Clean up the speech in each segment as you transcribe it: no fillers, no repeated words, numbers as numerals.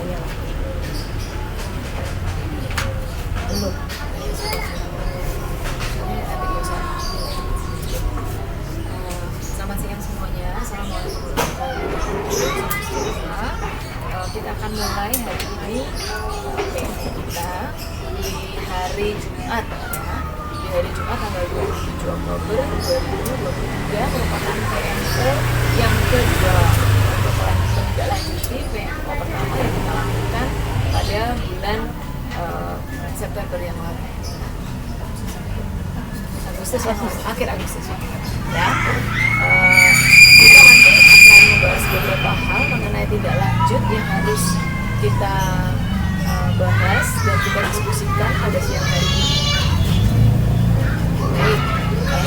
kenyang. Belum. Selamat siang semuanya. Assalamualaikum warahmatullahi wabarakatuh. Kita akan mulai hari ini PMO kita di hari Jumat ya. Di hari Jumat tanggal 27 Oktober 2023 merupakan PMO yang kedua untuk menindaklanjuti PMO pertama yang kita lakukan pada bulan September yang lalu. Akhir Agustus ya. Kita nanti akan membahas beberapa hal mengenai tindak lanjut yang harus kita bahas dan kita diskusikan pada siang hari ini. Baik,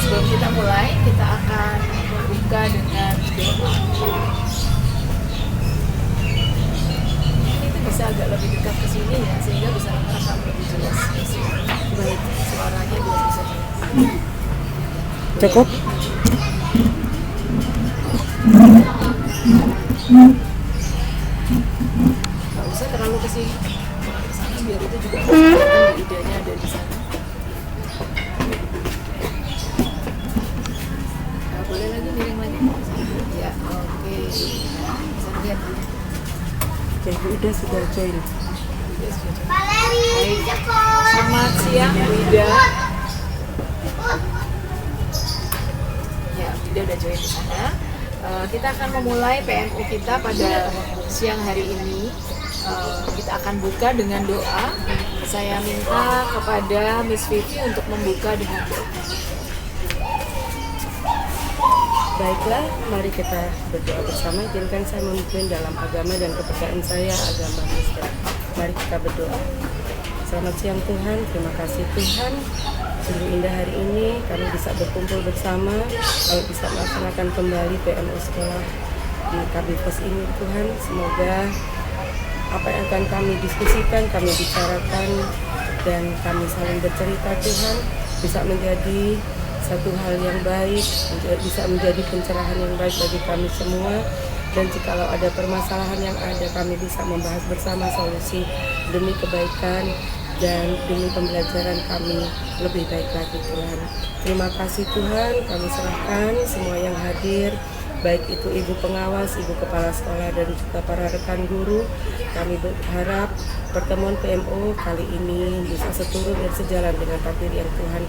sebelum kita mulai, kita akan membuka dengan doa. Itu bisa agak lebih dekat ke sini ya, sehingga bisa merekam lebih jelas. Baik, suaranya biar bisa jelas. Cukup? Nggak usah terlalu kesini, kesana biar itu juga kelihatan idenya ada di sana. Nggak boleh lagi miring lagi. Ya, oke. Bisa lihat. Oke, udah sudah join. Baik. Selamat siang, Wida. Ya, Wida udah join di sana. Kita akan memulai PMO kita pada siang hari ini. Kita akan buka dengan doa. Saya minta kepada Miss Vivi untuk membuka dengan doa. Baiklah, mari kita berdoa bersama. Izinkan saya memimpin dalam agama dan kepercayaan saya, agama Islam. Mari kita berdoa. Selamat siang Tuhan, terima kasih Tuhan. Sungguh indah hari ini kami bisa berkumpul bersama, kami bisa melaksanakan kembali PMO sekolah di Kabipos ini Tuhan. Semoga apa yang akan kami diskusikan, kami bicarakan, dan kami saling bercerita Tuhan bisa menjadi satu hal yang baik, bisa menjadi pencerahan yang baik bagi kami semua. Dan jikalau ada permasalahan yang ada, kami bisa membahas bersama solusi demi kebaikan dan demi pembelajaran kami lebih baik lagi Tuhan. Terima kasih Tuhan, kami serahkan semua yang hadir, baik itu ibu pengawas, ibu kepala sekolah, dan juga para rekan guru. Kami berharap pertemuan PMO kali ini bisa seturut dan sejalan dengan takdir yang Tuhan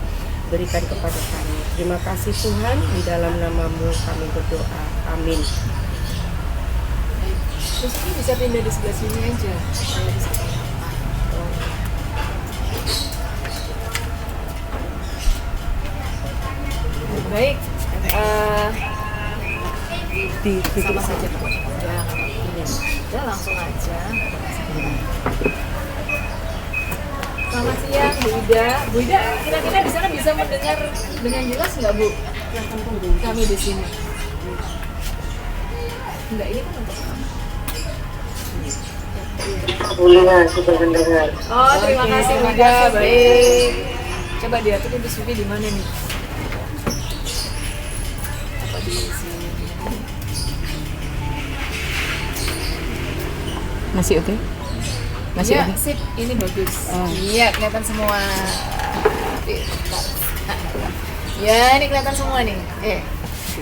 berikan kepada kami. Terima kasih Tuhan, di dalam nama-Mu kami berdoa. Amin. Terus ini bisa pindah di sebelah sini aja. Baik, sama saja Pak. Udah langsung aja. Selamat siang Bu Ida. Bu Ida, kira-kira di sana bisa mendengar dengan jelas nggak Bu? Kami di sini. Enggak, ini kan untuk kamu. Boleh, sudah mendengar. Oh, terima kasih Bu Ida. Baik. Coba diatur di sini di mana nih? Apa di sini? Masih oke? Masih ya, oke? sip. Ini bagus. Iya, kelihatan semua. Ya, ini kelihatan semua nih.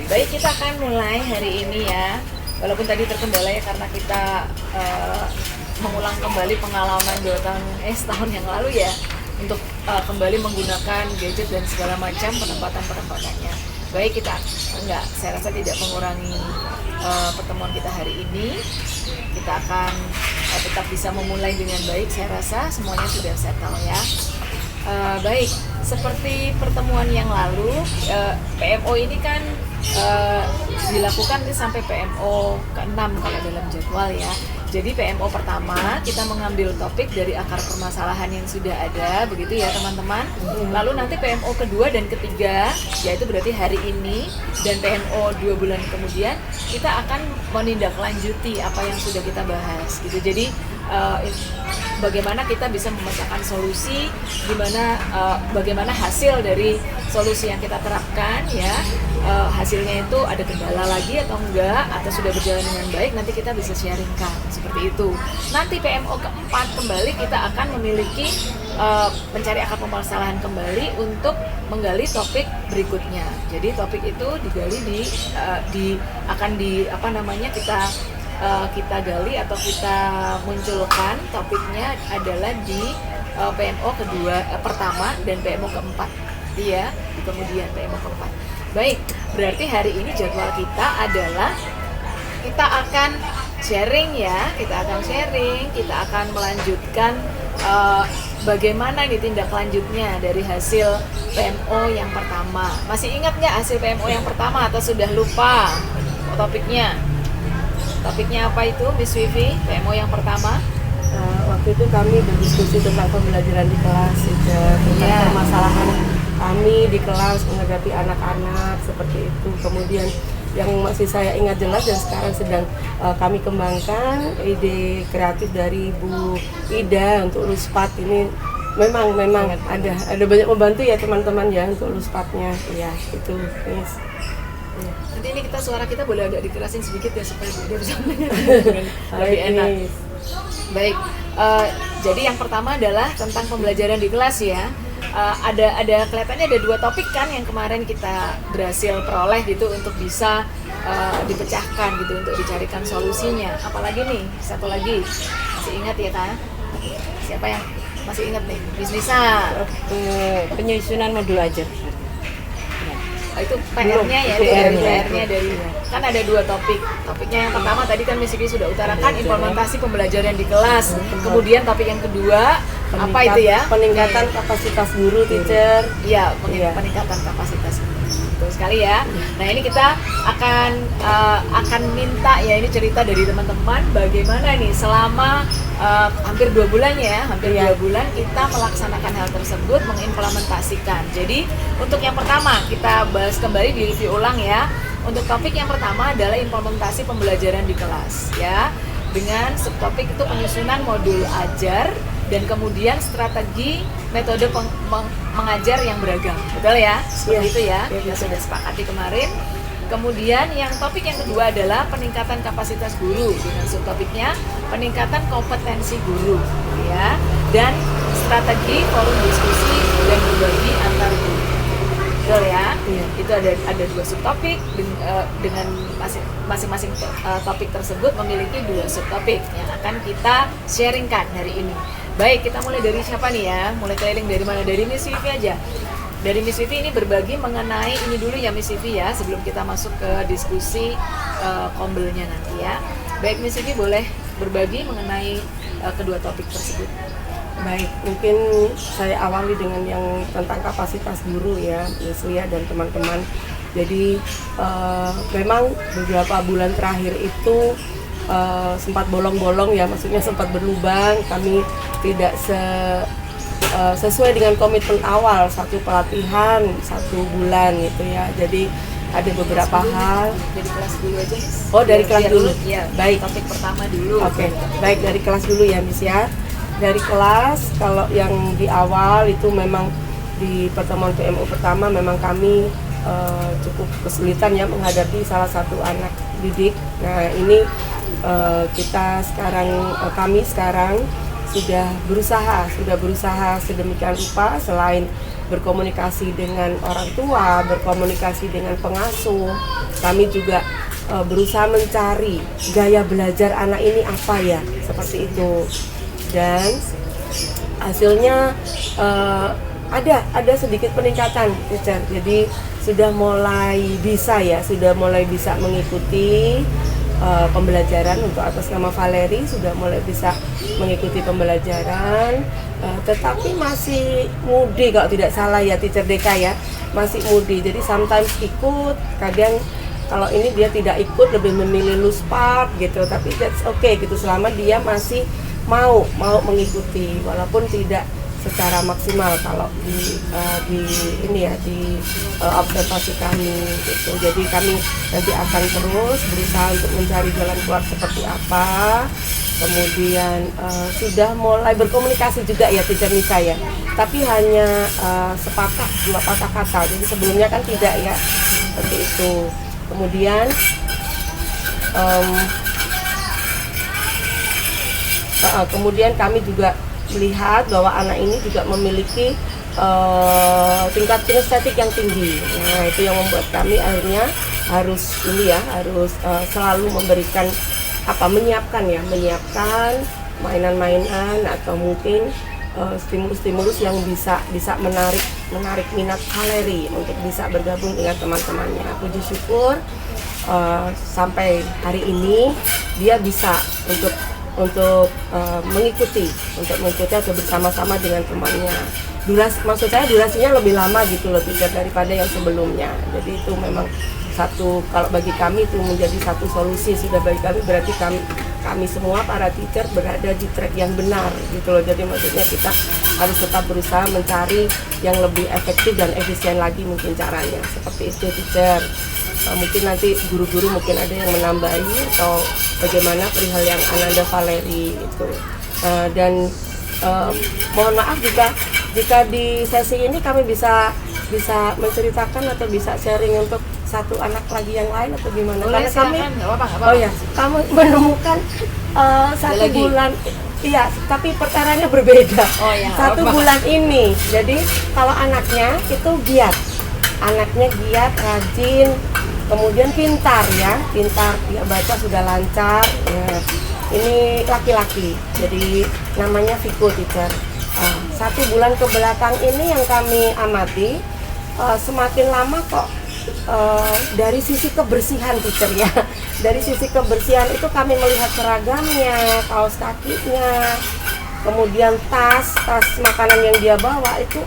Baik, kita akan mulai hari ini ya. Walaupun tadi terkendala ya karena kita mengulang kembali pengalaman setahun yang lalu ya untuk kembali menggunakan gadget dan segala macam penempatannya. Baik, saya rasa tidak mengurangi pertemuan kita hari ini. Kita akan tetap bisa memulai dengan baik. Saya rasa semuanya sudah settle ya. Baik, seperti pertemuan yang lalu, PMO ini kan dilakukan sampai PMO ke-6 kalau dalam jadwal ya. Jadi PMO pertama kita mengambil topik dari akar permasalahan yang sudah ada, begitu ya teman-teman. Lalu nanti PMO kedua dan ketiga, yaitu berarti hari ini dan PMO 2 bulan kemudian, kita akan menindaklanjuti apa yang sudah kita bahas gitu. Jadi bagaimana kita bisa memecahkan solusi, bagaimana hasil dari solusi yang kita terapkan ya, hasilnya itu ada kendala lagi atau enggak, atau sudah berjalan dengan baik, nanti kita bisa sharingkan seperti itu. Nanti PMO keempat kembali kita akan memiliki mencari akar permasalahan kembali untuk menggali topik berikutnya. Jadi topik itu digali kita gali atau kita munculkan topiknya adalah di PMO pertama dan PMO keempat. Iya, kemudian PMO keempat. Baik, berarti hari ini jadwal kita adalah kita akan sharing ya, kita akan melanjutkan bagaimana nih tindak lanjutnya dari hasil PMO yang pertama. Masih ingat nggak hasil PMO yang pertama atau sudah lupa topiknya? Topiknya apa itu, Miss Vivi? PMO yang pertama? Waktu itu kami berdiskusi tentang pembelajaran di kelas, tentang permasalahan kami di kelas menghadapi anak-anak seperti itu. Kemudian yang masih saya ingat jelas dan sekarang sedang kami kembangkan ide kreatif dari Bu Ida untuk Luspat ini. Memang ada banyak membantu ya teman-teman ya untuk Luspatnya. Ya itu, Miss. Nanti ini suara kita boleh agak dikerasin sedikit ya supaya dia bisa mendengar lebih enak. Baik, jadi yang pertama adalah tentang pembelajaran di kelas ya. Ada kelihatannya ada 2 topik kan yang kemarin kita berhasil peroleh gitu untuk bisa dipecahkan gitu, untuk dicarikan solusinya. Apalagi nih, satu lagi masih ingat ya kan? Siapa yang masih ingat nih? Bisnisa. Penyusunan modul ajar. Itu PR-nya ya, PR-nya dari kan ada 2 topiknya yang pertama tadi kan Miss Vivi sudah utarakan implementasi pembelajaran di kelas, kemudian topik yang kedua apa itu ya, peningkatan kapasitas guru, teacher. Iya, peningkatan kapasitas guru, betul sekali ya. Nah ini kita akan minta ya, ini cerita dari teman-teman bagaimana nih selama hampir 2 bulan ya, 2 bulan kita melaksanakan hal tersebut, mengimplementasikan. Jadi untuk yang pertama kita bahas kembali, di review ulang ya. Untuk topik yang pertama adalah implementasi pembelajaran di kelas ya, dengan subtopik itu penyusunan modul ajar dan kemudian strategi metode mengajar yang beragam, betul ya? Seperti itu ya, kita sudah sepakati kemarin. Kemudian yang topik yang kedua adalah peningkatan kapasitas guru dengan subtopiknya peningkatan kompetensi guru ya, dan strategi forum diskusi dan berbagi antar guru. Betul ya? Itu ada 2 subtopik dengan masing-masing topik tersebut memiliki 2 subtopik yang akan kita sharingkan hari ini. Baik, kita mulai dari siapa nih ya? Mulai keliling dari mana? Dari Miss Vivi aja. Dari Miss Vivi ini berbagi mengenai ini dulu ya Miss Vivi ya, sebelum kita masuk ke diskusi kombelnya nanti ya. Baik, Miss Vivi boleh berbagi mengenai kedua topik tersebut. Baik, mungkin saya awali dengan yang tentang kapasitas guru ya, Miss Lia dan teman-teman. Jadi memang beberapa bulan terakhir itu sempat bolong-bolong ya, maksudnya sempat berlubang. Kami tidak sesuai dengan komitmen awal, 1 pelatihan 1 bulan gitu ya. Jadi ada beberapa hal. Dari kelas dulu aja. Oh, dari kelas dulu. Ya, baik. Topik pertama dulu. Oke, baik, dari kelas dulu ya Miss ya. Dari kelas, kalau yang di awal itu memang di pertemuan PMO pertama memang kami cukup kesulitan ya menghadapi salah satu anak didik. Nah ini kami sekarang sudah berusaha sedemikian rupa, selain berkomunikasi dengan orang tua, berkomunikasi dengan pengasuh, kami juga berusaha mencari gaya belajar anak ini apa ya, seperti itu. Dan hasilnya ada sedikit peningkatan, teacher. Jadi sudah mulai bisa mengikuti pembelajaran untuk atas nama Valeri, sudah mulai bisa mengikuti pembelajaran, tetapi masih mudi kalau tidak salah ya teacher Deka ya, masih mudi. Jadi sometimes ikut, kadang kalau ini dia tidak ikut, lebih memilih loose part gitu, tapi that's okay gitu, selama dia masih mau mengikuti walaupun tidak secara maksimal kalau di observasi kami gitu. Jadi kami nanti akan terus berusaha untuk mencari jalan keluar seperti apa kemudian sudah mulai berkomunikasi juga ya teacher Nisa ya, tapi hanya sepatah dua patah kata, jadi sebelumnya kan tidak ya, seperti itu. Kemudian kami juga melihat bahwa anak ini juga memiliki tingkat kinestetik yang tinggi. Nah, itu yang membuat kami akhirnya harus selalu memberikan menyiapkan mainan-mainan atau mungkin stimulus-stimulus yang bisa menarik minat Valeri untuk bisa bergabung dengan teman-temannya. Puji syukur sampai hari ini dia bisa untuk mengikuti atau bersama-sama dengan temannya. Maksud saya durasinya lebih lama gitu loh teacher daripada yang sebelumnya. Jadi itu memang kalau bagi kami itu menjadi satu solusi sudah bagi kami, berarti kami semua para teacher berada di track yang benar gitu loh. Jadi maksudnya kita harus tetap berusaha mencari yang lebih efektif dan efisien lagi mungkin caranya, seperti itu teacher. Mungkin nanti guru-guru mungkin ada yang menambahi atau bagaimana perihal yang Ananda Valeri itu. Mohon maaf jika di sesi ini kami bisa menceritakan atau bisa sharing untuk satu anak lagi yang lain atau gimana? Boleh, karena kami kami menemukan satu bulan, iya, tapi perkaranya berbeda. Satu bulan ini, jadi kalau anaknya itu giat, rajin, kemudian pintar, dia baca sudah lancar. Ya. Ini laki-laki, jadi namanya Viko teacher. 1 bulan ke belakang ini yang kami amati, semakin lama kok dari sisi kebersihan teacher ya. Dari sisi kebersihan itu kami melihat seragamnya, kaos kakinya, kemudian tas makanan yang dia bawa itu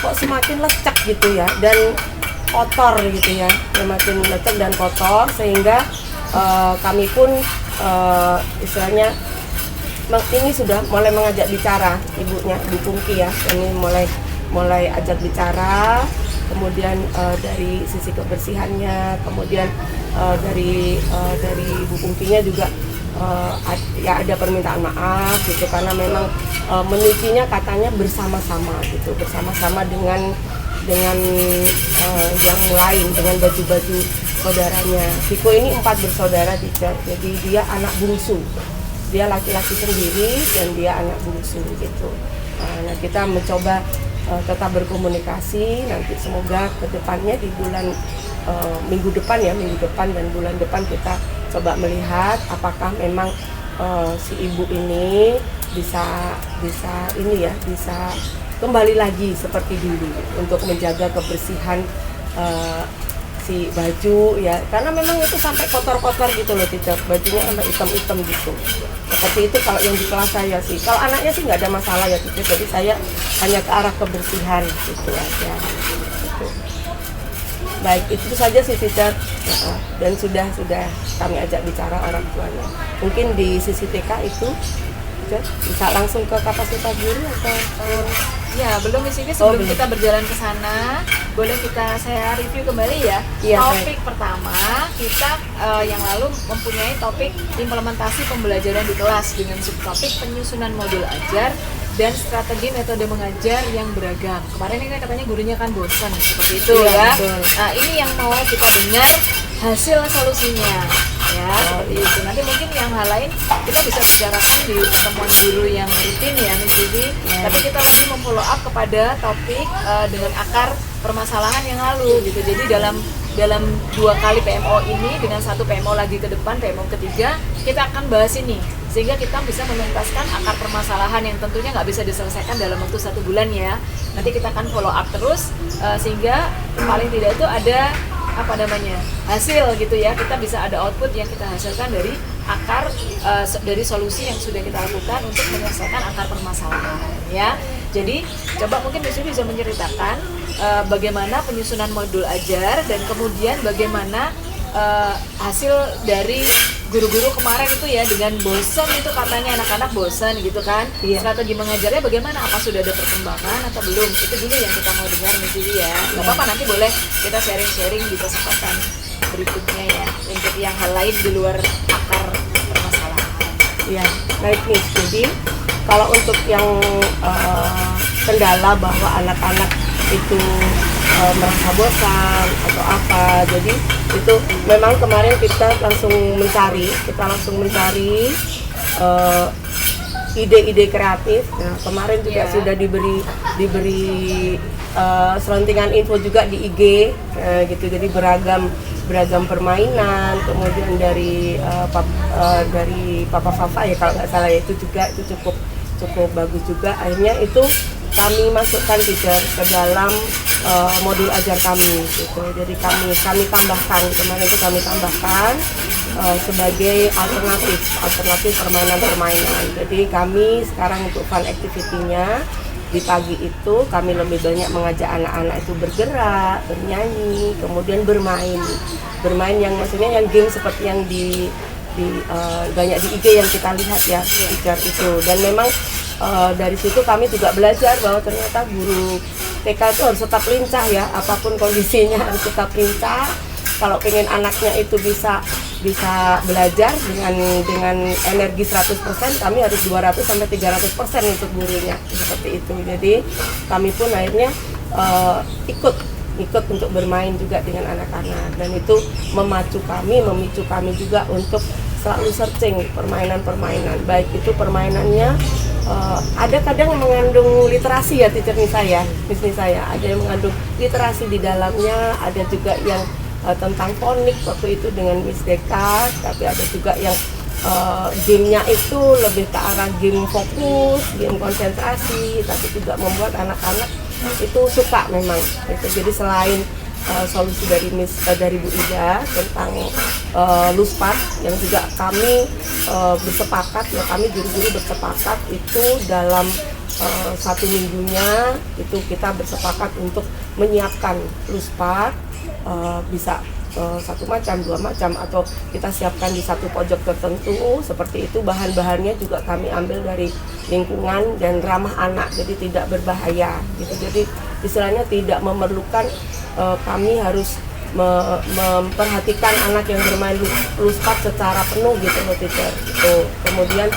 kok semakin lecek gitu ya, dan kotor gitu ya, semakin lecek dan kotor, sehingga kami pun istilahnya ini sudah mulai mengajak bicara ibunya, Bu Pungki ya, ini mulai ajak bicara, kemudian dari sisi kebersihannya, kemudian dari Bu Pungkinya juga ada permintaan maaf gitu, karena memang menyucinya katanya bersama-sama gitu, bersama-sama dengan yang lain, dengan baju-baju saudaranya. Viko ini 4 bersaudara teacher, jadi dia anak bungsu, dia laki-laki sendiri dan dia anak bungsu gitu. Nah, kita mencoba tetap berkomunikasi, nanti semoga kedepannya di bulan minggu depan dan bulan depan kita coba melihat apakah memang si ibu ini bisa kembali lagi seperti dulu untuk menjaga kebersihan si baju ya, karena memang itu sampai kotor-kotor gitu loh teacher, bajunya sampai hitam-hitam gitu. Seperti itu kalau yang di kelas saya sih. Kalau anaknya sih nggak ada masalah ya teacher, jadi saya hanya ke arah kebersihan gitu aja. Gitu. Baik, itu saja sih teacher. Dan sudah kami ajak bicara orang tuanya. Mungkin di sisi TK itu bisa langsung ke kapasitas guru atau ya belum di sini. Sebelum kita berjalan ke sana, boleh saya review kembali ya. Topik pertama kita yang lalu mempunyai topik implementasi pembelajaran di kelas dengan subtopik penyusunan modul ajar dan strategi metode mengajar yang beragam. Kemarin ini katanya gurunya kan bosan seperti itu ya. Betul. Nah, ini yang mau kita dengar hasil solusinya ya, seperti itu. Nanti mungkin yang hal lain kita bisa bicarakan di pertemuan guru yang rutin ya Miss Vivi. Tapi kita lebih memfollow up kepada topik dengan akar permasalahan yang lalu gitu. Jadi dalam 2 kali PMO ini dengan 1 PMO lagi ke depan, PMO ketiga, kita akan bahas ini sehingga kita bisa menuntaskan akar permasalahan yang tentunya nggak bisa diselesaikan dalam waktu 1 bulan ya. Nanti kita akan follow up terus sehingga paling tidak itu ada hasil gitu ya, kita bisa ada output yang kita hasilkan dari akar dari solusi yang sudah kita lakukan untuk menyelesaikan akar permasalahan ya. Jadi coba mungkin Miss bisa menceritakan bagaimana penyusunan modul ajar dan kemudian bagaimana hasil dari guru-guru kemarin itu ya, dengan bosan itu katanya anak-anak bosan gitu kan. Strategi mengajarnya bagaimana, apa sudah ada perkembangan atau belum, itu dulu yang kita mau dengar Miss Vivi ya. Gak apa-apa, nanti boleh kita sharing-sharing di kesempatan berikutnya ya untuk yang hal lain di luar akar permasalahan. Ya, naik nih. Jadi kalau untuk yang kendala bahwa anak-anak itu merasa bosan atau apa, jadi itu memang kemarin kita langsung mencari ide-ide kreatif. Nah, kemarin juga sudah diberi selentingan info juga di IG gitu. Jadi beragam permainan, kemudian dari Papa Fafa ya kalau nggak salah ya, itu cukup bagus juga. Akhirnya itu kami masukkan teacher ke dalam modul ajar kami gitu. Jadi kami tambahkan kemarin itu sebagai alternatif permainan. Jadi kami sekarang untuk fun activity-nya di pagi itu kami lebih banyak mengajak anak-anak itu bergerak, bernyanyi, kemudian bermain yang maksudnya yang game seperti yang di banyak di IG yang kita lihat ya teacher itu. Dan memang dari situ kami juga belajar bahwa ternyata guru TK itu harus tetap lincah ya, apapun kondisinya harus tetap lincah. Kalau pengen anaknya itu bisa belajar dengan energi 100%, kami harus 200 sampai 300% untuk gurunya seperti itu. Jadi kami pun akhirnya ikut untuk bermain juga dengan anak-anak, dan itu memicu kami juga untuk selalu searching permainan, baik itu permainannya ada kadang mengandung literasi ya teacher nih saya, ada yang mengandung literasi di dalamnya, ada juga yang tentang fonik waktu itu dengan Miss Deka, tapi ada juga yang gamenya itu lebih ke arah game fokus, game konsentrasi, tapi juga membuat anak-anak itu suka memang itu. Jadi selain solusi dari Bu Ida tentang luspat yang juga kami bersepakat ya, kami guru-guru bersepakat itu dalam 1 minggunya itu kita bersepakat untuk menyiapkan luspat, bisa 1 macam, 2 macam, atau kita siapkan di satu pojok tertentu seperti itu. Bahan-bahannya juga kami ambil dari lingkungan dan ramah anak, jadi tidak berbahaya gitu. Jadi istilahnya tidak memerlukan kami harus memperhatikan anak yang bermain luspat secara penuh gitu loh teacher gitu. Kemudian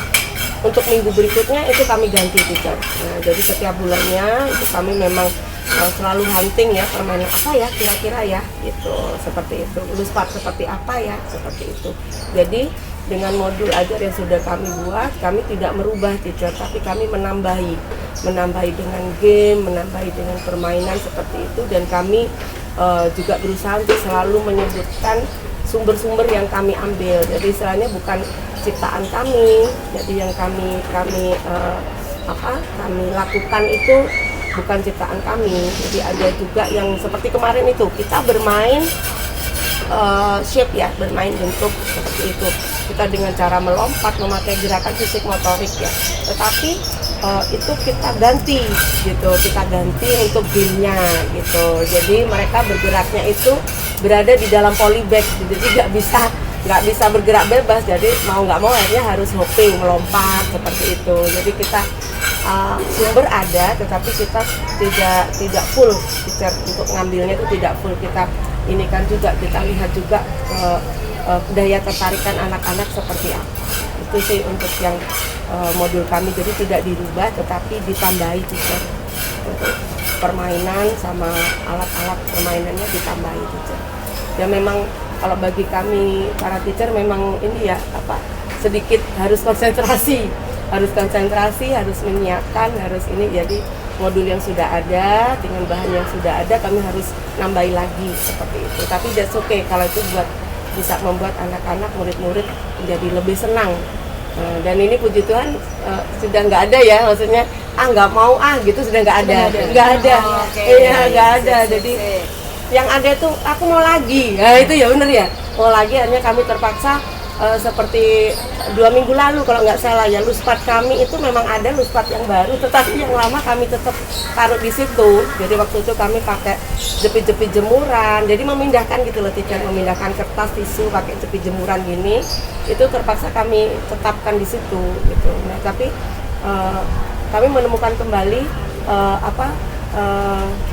untuk minggu berikutnya itu kami ganti teacher. Nah, jadi setiap bulannya itu kami memang selalu hunting ya, permainan apa ya kira-kira ya gitu, seperti itu. Luspat seperti apa ya, seperti itu. Jadi dengan modul ajar yang sudah kami buat, kami tidak merubah teacher, tapi kami menambahi dengan game, menambahi dengan permainan seperti itu. Dan kami juga berusaha untuk selalu menyebutkan sumber-sumber yang kami ambil. Jadi istilahnya bukan ciptaan kami, jadi yang kami lakukan itu bukan ciptaan kami. Jadi ada juga yang seperti kemarin itu kita bermain shape ya, bermain bentuk seperti itu. Kita dengan cara melompat, memakai gerakan fisik motorik ya. Tetapi itu kita ganti untuk gamenya gitu. Jadi mereka bergeraknya itu berada di dalam polybag, jadi nggak bisa bergerak bebas. Jadi mau nggak mau akhirnya harus hopping, melompat seperti itu. Jadi kita sumber ada, tetapi kita tidak full teacher untuk ngambilnya itu tidak full. Kita ini kan juga kita lihat juga daya tertarikan anak-anak seperti apa. Itu sih untuk yang modul kami, jadi tidak dirubah tetapi ditambahi teacher. Untuk permainan sama alat-alat permainannya ditambahi teacher. Ya memang kalau bagi kami para teacher memang ini ya sedikit harus konsentrasi, harus menyiapkan, harus ini. Jadi modul yang sudah ada dengan bahan yang sudah ada kami harus nambahi lagi seperti itu. Tapi that's okay kalau itu bisa membuat anak-anak, murid-murid menjadi lebih senang. Dan ini puji Tuhan sudah nggak ada ya, maksudnya nggak mau gitu, sudah nggak ada. Nggak ada. Jadi yang ada tuh aku mau lagi, nah itu ya bener ya, mau lagi. Akhirnya kami terpaksa seperti 2 minggu lalu kalau nggak salah ya, luspat kami itu memang ada luspat yang baru, tetapi yang lama kami tetap taruh di situ. Jadi waktu itu kami pakai jepit-jepit jemuran, jadi memindahkan gitu loh teacher, memindahkan kertas tisu pakai jepit jemuran gini, itu terpaksa kami tetapkan di situ gitu. Nah tapi kami menemukan kembali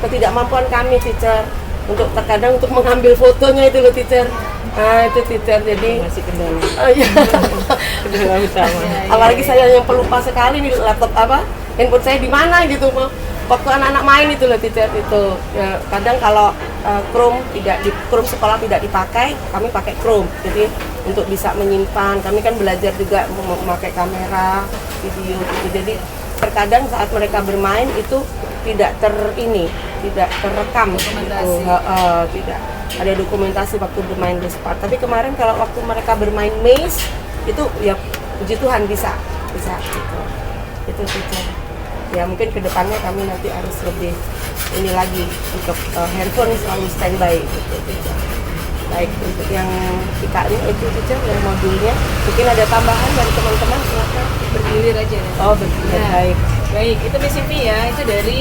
ketidakmampuan kami teacher untuk terkadang untuk mengambil fotonya itu loh teacher. Nah itu teacher, jadi Masih kendala. iya. Kendala utama. Apalagi saya yang pelupa sekali nih laptop handphone saya di mana gitu, waktu anak-anak main itu loh teacher itu. Ya, kadang kalau Chrome sekolah tidak dipakai, kami pakai Chrome. Jadi untuk bisa menyimpan, kami kan belajar juga memakai kamera, video gitu. Jadi terkadang saat mereka bermain itu tidak terekam Dokumentasi. gitu. Tidak ada dokumentasi waktu bermain Lespark. Tapi kemarin kalau waktu mereka bermain maze itu ya puji Tuhan bisa gitu. Itu teacher. Ya mungkin kedepannya kami nanti harus lebih ini lagi untuk handphone selalu standby gitu teacher. Baik untuk yang IK-nya itu teacher, yang modulnya mungkin ada tambahan dari teman-teman, silakan. Bergilir aja nih. Oh begitu, Ya. baik. Baik, itu Miss Sivi ya, itu dari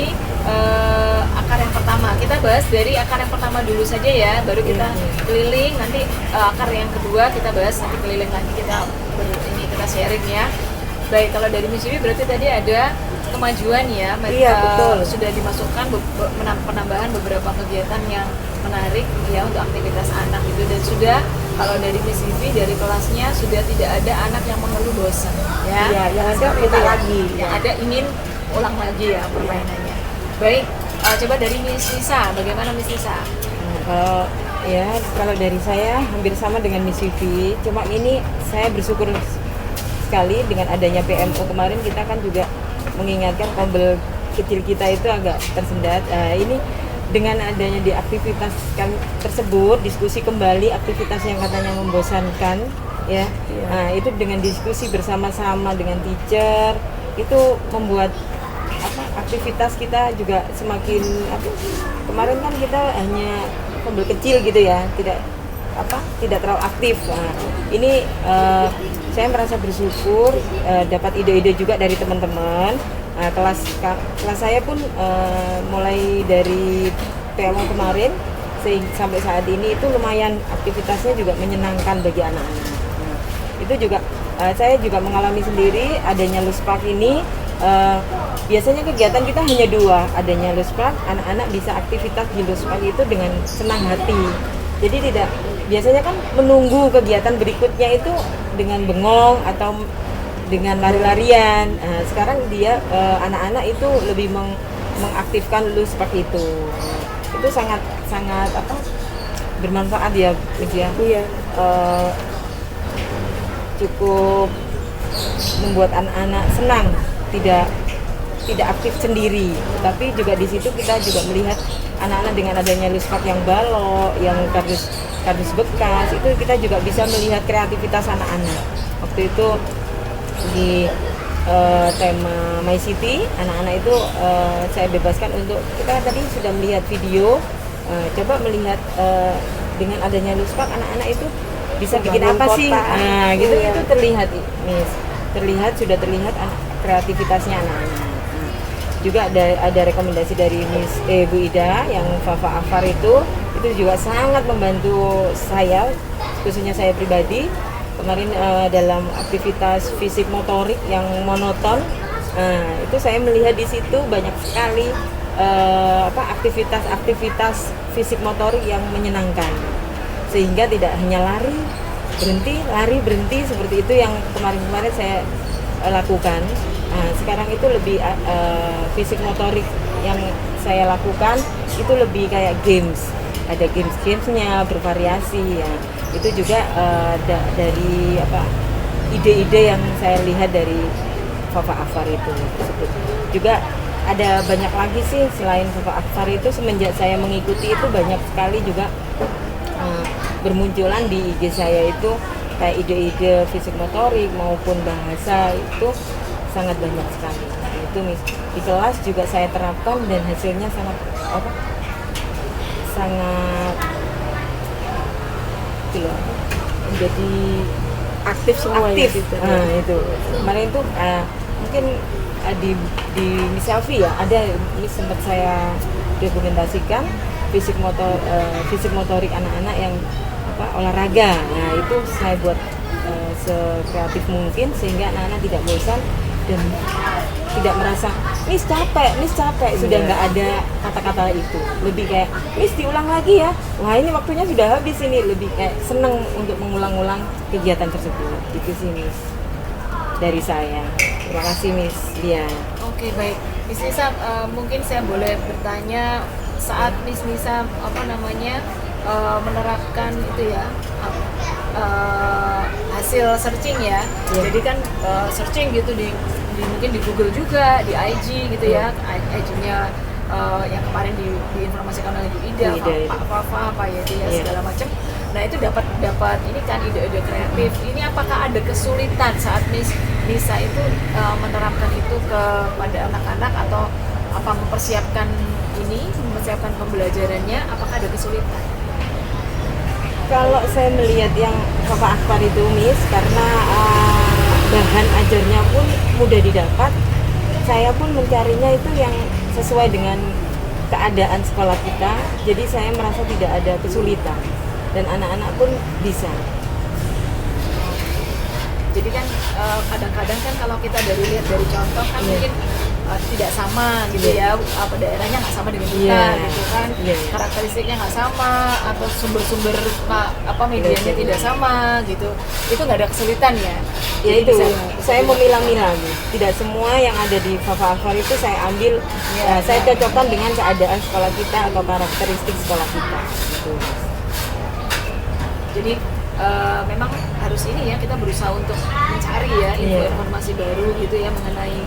akar yang pertama. Kita bahas dari akar yang pertama dulu saja ya, baru kita keliling, nanti akar yang kedua kita bahas, nanti keliling lagi kita sharing ya. Baik, kalau dari Miss Sivi berarti tadi ada kemajuan ya, Iya, betul. sudah dimasukkan penambahan beberapa kegiatan yang menarik ya untuk aktivitas anak gitu, dan sudah kalau dari Miss Sivi dari kelasnya sudah tidak ada anak yang mengeluh bosan ya. Iya, yang ada Seperti itu itu. lagi. Yang ada ingin ulang lagi ya permainannya. Baik, coba dari Miss Lisa, bagaimana Miss Lisa? Kalau dari saya hampir sama dengan Miss Vivi, cuma ini saya bersyukur sekali dengan adanya PMO kemarin, kita kan juga mengingatkan kabel kecil kita itu agak tersendat. Ini dengan adanya di aktivitas tersebut, diskusi kembali aktivitas yang katanya membosankan ya. Nah, itu dengan diskusi bersama-sama dengan teacher itu membuat aktivitas kita juga semakin kemarin kan kita hanya kabel kecil gitu ya, tidak terlalu aktif. Nah, ini saya merasa bersyukur dapat ide-ide juga dari teman-teman. Nah, kelas saya pun mulai dari PMO kemarin sampai saat ini itu lumayan aktivitasnya juga menyenangkan bagi anak-anak. Nah, itu juga saya juga mengalami sendiri adanya Luspark ini. Biasanya kegiatan kita hanya dua, adanya Luspark, anak-anak bisa aktivitas di Luspark itu dengan senang hati. Jadi biasanya kan menunggu kegiatan berikutnya itu dengan bengong atau dengan lari-larian. Nah, sekarang anak-anak itu lebih mengaktifkan Luspark itu. Itu sangat bermanfaat ya, Miss ya. Iya. Cukup membuat anak-anak senang, tidak aktif sendiri, tapi juga di situ kita juga melihat anak-anak dengan adanya Luspark yang balok, yang kardus bekas, itu kita juga bisa melihat kreativitas anak-anak. Waktu itu di tema My City, anak-anak itu saya bebaskan untuk, kita tadi sudah melihat video, coba melihat dengan adanya Luspark anak-anak itu bisa bikin apa sih? Nah, gitu Iya. itu terlihat, Miss. Sudah terlihat kreativitasnya anak-anak. Juga ada rekomendasi dari Bu Ida yang Fafa Afar itu juga sangat membantu saya, khususnya saya pribadi. Kemarin dalam aktivitas fisik motorik yang monoton, itu saya melihat di situ banyak sekali aktivitas fisik motorik yang menyenangkan, sehingga tidak hanya lari berhenti seperti itu yang kemarin saya lakukan. Nah, sekarang itu lebih fisik motorik yang saya lakukan itu lebih kayak games, ada gamesnya bervariasi ya. Itu juga dari ide-ide yang saya lihat dari Fafa Afar itu tersebut. Juga ada banyak lagi sih selain Fafa Afar itu, semenjak saya mengikuti itu banyak sekali juga bermunculan di IG saya itu kayak ide-ide fisik motorik maupun bahasa, itu sangat banyak sekali. Itu di kelas juga saya terapkan dan hasilnya sangat menjadi Aktif semua aktif. ya gitu. Nah, itu kemarin itu mungkin di Miss Selfie ya, ada sempat saya dokumentasikan fisik motorik anak-anak yang olahraga. Nah, itu saya buat sekreatif mungkin sehingga anak-anak tidak bosan dan tidak merasa Miss capek, sudah nggak ada kata-kata itu, lebih kayak Miss diulang lagi ya, wah ini waktunya sudah habis, ini lebih kayak seneng untuk mengulang-ulang kegiatan tersebut. Gitu sih Miss dari saya. Terima kasih Miss Lia. Oke, baik. Miss Nisa, mungkin saya boleh bertanya saat Miss Nisa menerapkan itu ya, hasil searching ya. Jadi kan searching gitu mungkin di Google juga, di IG gitu ya, IG-nya yang kemarin diinformasikan oleh Bu Ida, Pak Fafa, Pak Yedi ya, segala macam. Nah itu dapat ini kan ide-ide kreatif. Ini apakah ada kesulitan saat Miss Nisa itu menerapkan itu kepada anak-anak, atau apa mempersiapkan pembelajarannya, apakah ada kesulitan? Kalau saya melihat yang Bapak Akbar itu Miss, karena bahan ajarnya pun mudah didapat, saya pun mencarinya itu yang sesuai dengan keadaan sekolah kita, jadi saya merasa tidak ada kesulitan dan anak-anak pun bisa. Jadi kan kadang-kadang kan kalau kita lihat dari contoh kan mungkin tidak sama gitu ya, apa daerahnya nggak sama dengan kita gitu kan, karakteristiknya nggak sama, atau sumber-sumber medianya tidak sama gitu, itu nggak ada kesulitan ya. Ya itu saya memilah-milah gitu. Tidak semua yang ada di Fafa Akbar itu saya ambil, saya cocokkan dengan keadaan sekolah kita atau karakteristik sekolah kita gitu. Jadi memang harus ini ya, kita berusaha untuk mencari ya informasi baru gitu ya mengenai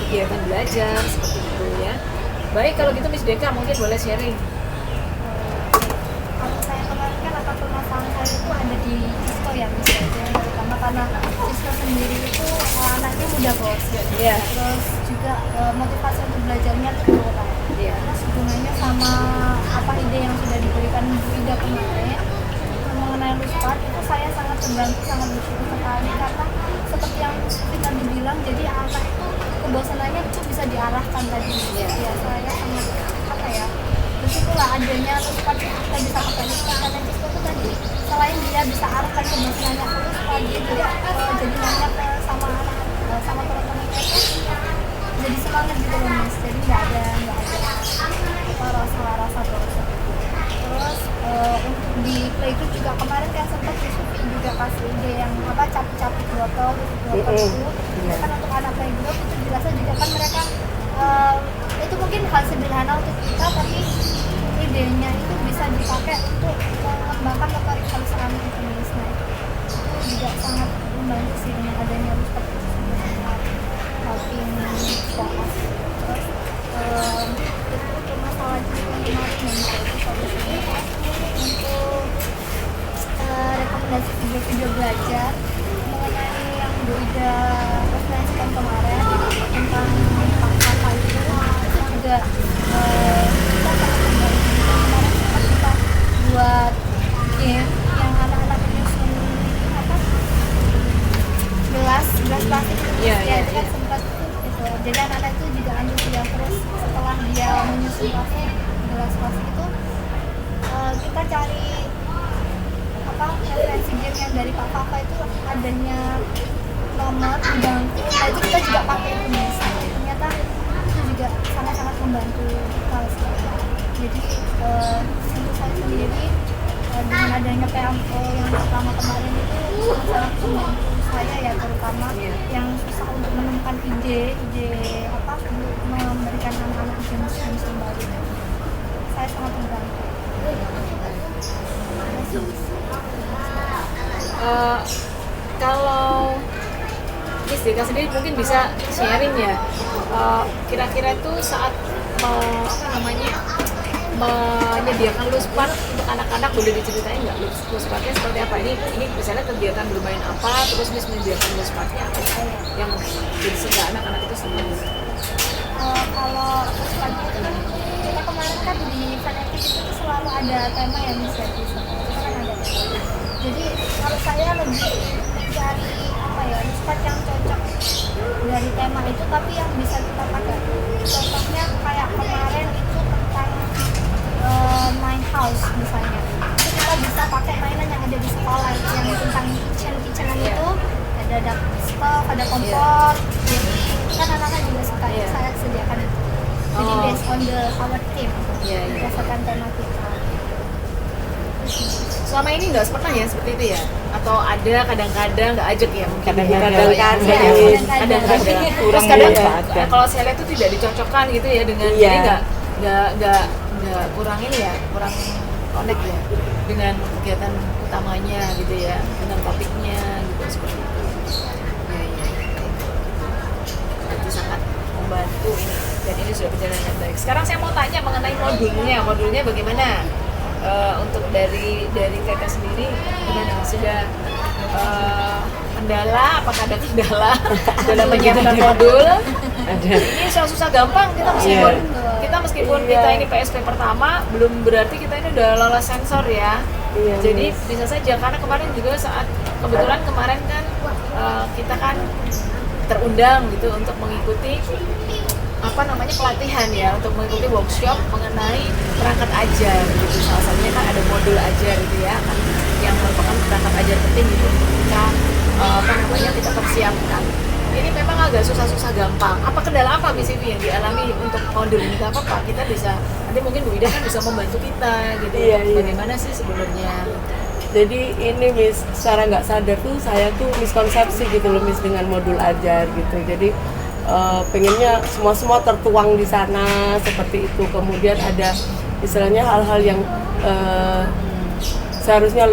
kegiatan belajar seperti itu ya. Baik, kalau gitu Miss Deka mungkin boleh sharing. Kalau saya kemarin kan apa permasalahan saya itu ada di Sisko ya misalnya, terutama karena Sisko sendiri itu anaknya muda bosan, terus juga motivasi untuk belajarnya itu kurang. Terus hubungannya sama apa ide yang sudah diberikan Bu Ida kemarin mengenai Luspad, itu saya sangat terbantu, sangat bersyukur sekali, karena seperti yang kita dibilang, jadi anak itu kebosanannya itu bisa diarahkan tadi. Ya saya sangat bersyukurlah adanya Luspad, kita bisa pakai Luspad, karena Luspad itu tadi selain dia bisa arahkan kebosanannya ke Luspad, dia juga jadi nanya sama anak, sama teman-temannya itu jadi semangat gitu loh Mas, jadi nggak ada rasa bosan. Terus untuk di playgroup juga kemarin kan sempat Sufi juga kasih ide yang capit-capit botol itu kan untuk anak playgroup, itu jelasnya juga kan mereka itu mungkin hal sederhana untuk kita, tapi idenya itu bisa dipakai untuk mengembangkan motorik halus anak itu. Nah itu juga sangat membantu sih dengan adanya seperti itu, sangat helping sekolah. Terus itu masalah juga kemarin yang itu solusinya untuk rekomendasi video belajar mengenai yang Bu Ida referensikan kemarin tentang Pak itu juga kita sangat membantu. Kemarin kita buat game yang anak-anak menyusun gelas plastik itu kan sempat itu, jadi anak-anak itu juga antusias. Terus setelah dia menyusun gelas plastik itu kita cari referensi game yang dari Pak Fafa itu adanya nomor di bangku, nah itu kita juga pakai itu Mas. Ternyata itu juga sangat-sangat membantu kita sekali. Jadi untuk saya sendiri dengan adanya PMO yang pertama kemarin itu sangat membantu saya ya, terutama yang susah untuk menemukan ide untuk memberikan anak-anak jenis-jenis baru. Saya sangat membantu. Kalau Miss Deka sendiri mungkin bisa sharing ya, kira-kira itu saat menyediakan Luspad untuk anak-anak, boleh diceritain nggak Luspadnya seperti apa? Ini misalnya kegiatan bermain apa, terus Miss menyediakan Luspadnya apa yang jadi sehingga anak-anak itu senang? Kalau Luspad itu kan kita kemarin kan di Fanatic itu selalu ada tema yang bisa jadi kalau saya lebih mencari Luspad yang cocok dari tema itu, tapi yang bisa kita pakai. Contohnya kayak kemarin itu tentang main house misalnya, itu kita bisa pakai mainan yang ada di sekolah yang tentang kitchenan itu, ada stove, ada kompor. Jadi kan anak-anak juga suka, saya sediakan itu. Jadi based on our theme, berdasarkan tema kita. Selama ini nggak pernah ya seperti itu ya? Atau ada kadang-kadang nggak ajak ya? Mungkin Kadang-kadang. Kadang-kadang. Kurang Terus kadang dimanfaatkan. kalau saya lihat itu tidak dicocokkan gitu ya dengan Iya. jadi nggak kurang ini ya, kurang connect ya dengan kegiatan utamanya gitu ya, dengan topiknya gitu seperti itu. Itu sangat membantu ini dan ini sudah berjalan dengan baik. Sekarang saya mau tanya mengenai modulnya bagaimana? Untuk dari Tete sendiri gimana sudah kendala, apakah ada kendala dalam menyiapkan modul? Ini susah gampang kita meskipun kita ini PSP pertama belum berarti kita ini udah lolos sensor ya. Jadi bisa saja karena kemarin juga saat kebetulan kemarin kan kita kan terundang gitu untuk mengikuti pelatihan ya, untuk mengikuti workshop mengenai perangkat ajar gitu. Salah satunya kan ada modul ajar gitu ya, kan yang merupakan perangkat ajar penting gitu kita persiapkan. Ini memang agak susah gampang. Apa kendala apa Miss Ivi yang dialami untuk modul ini? Gak apa-apa, kita bisa nanti mungkin Bu Ida kan bisa membantu kita gitu. Bagaimana sih sebenarnya? Jadi ini Miss, secara nggak sadar tuh saya tuh miskonsepsi gitu loh Miss dengan modul ajar gitu. Jadi pengennya semua tertuang di sana seperti itu. Kemudian ada istilahnya hal-hal yang seharusnya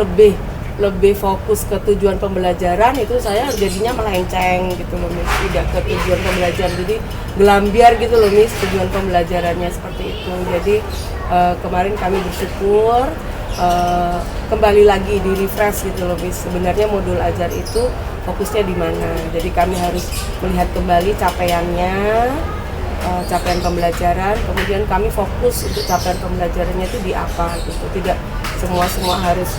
lebih fokus ke tujuan pembelajaran, itu saya jadinya melenceng gitu loh Miss, tidak ke tujuan pembelajaran, jadi gelambiar gitu loh Miss tujuan pembelajarannya seperti itu. Jadi kemarin kami bersyukur kembali lagi di refresh gitu loh Miss, sebenarnya modul ajar itu fokusnya di mana. Jadi kami harus melihat kembali capaiannya, capaian pembelajaran, kemudian kami fokus untuk capaian pembelajarannya itu di apa gitu. Tidak semua harus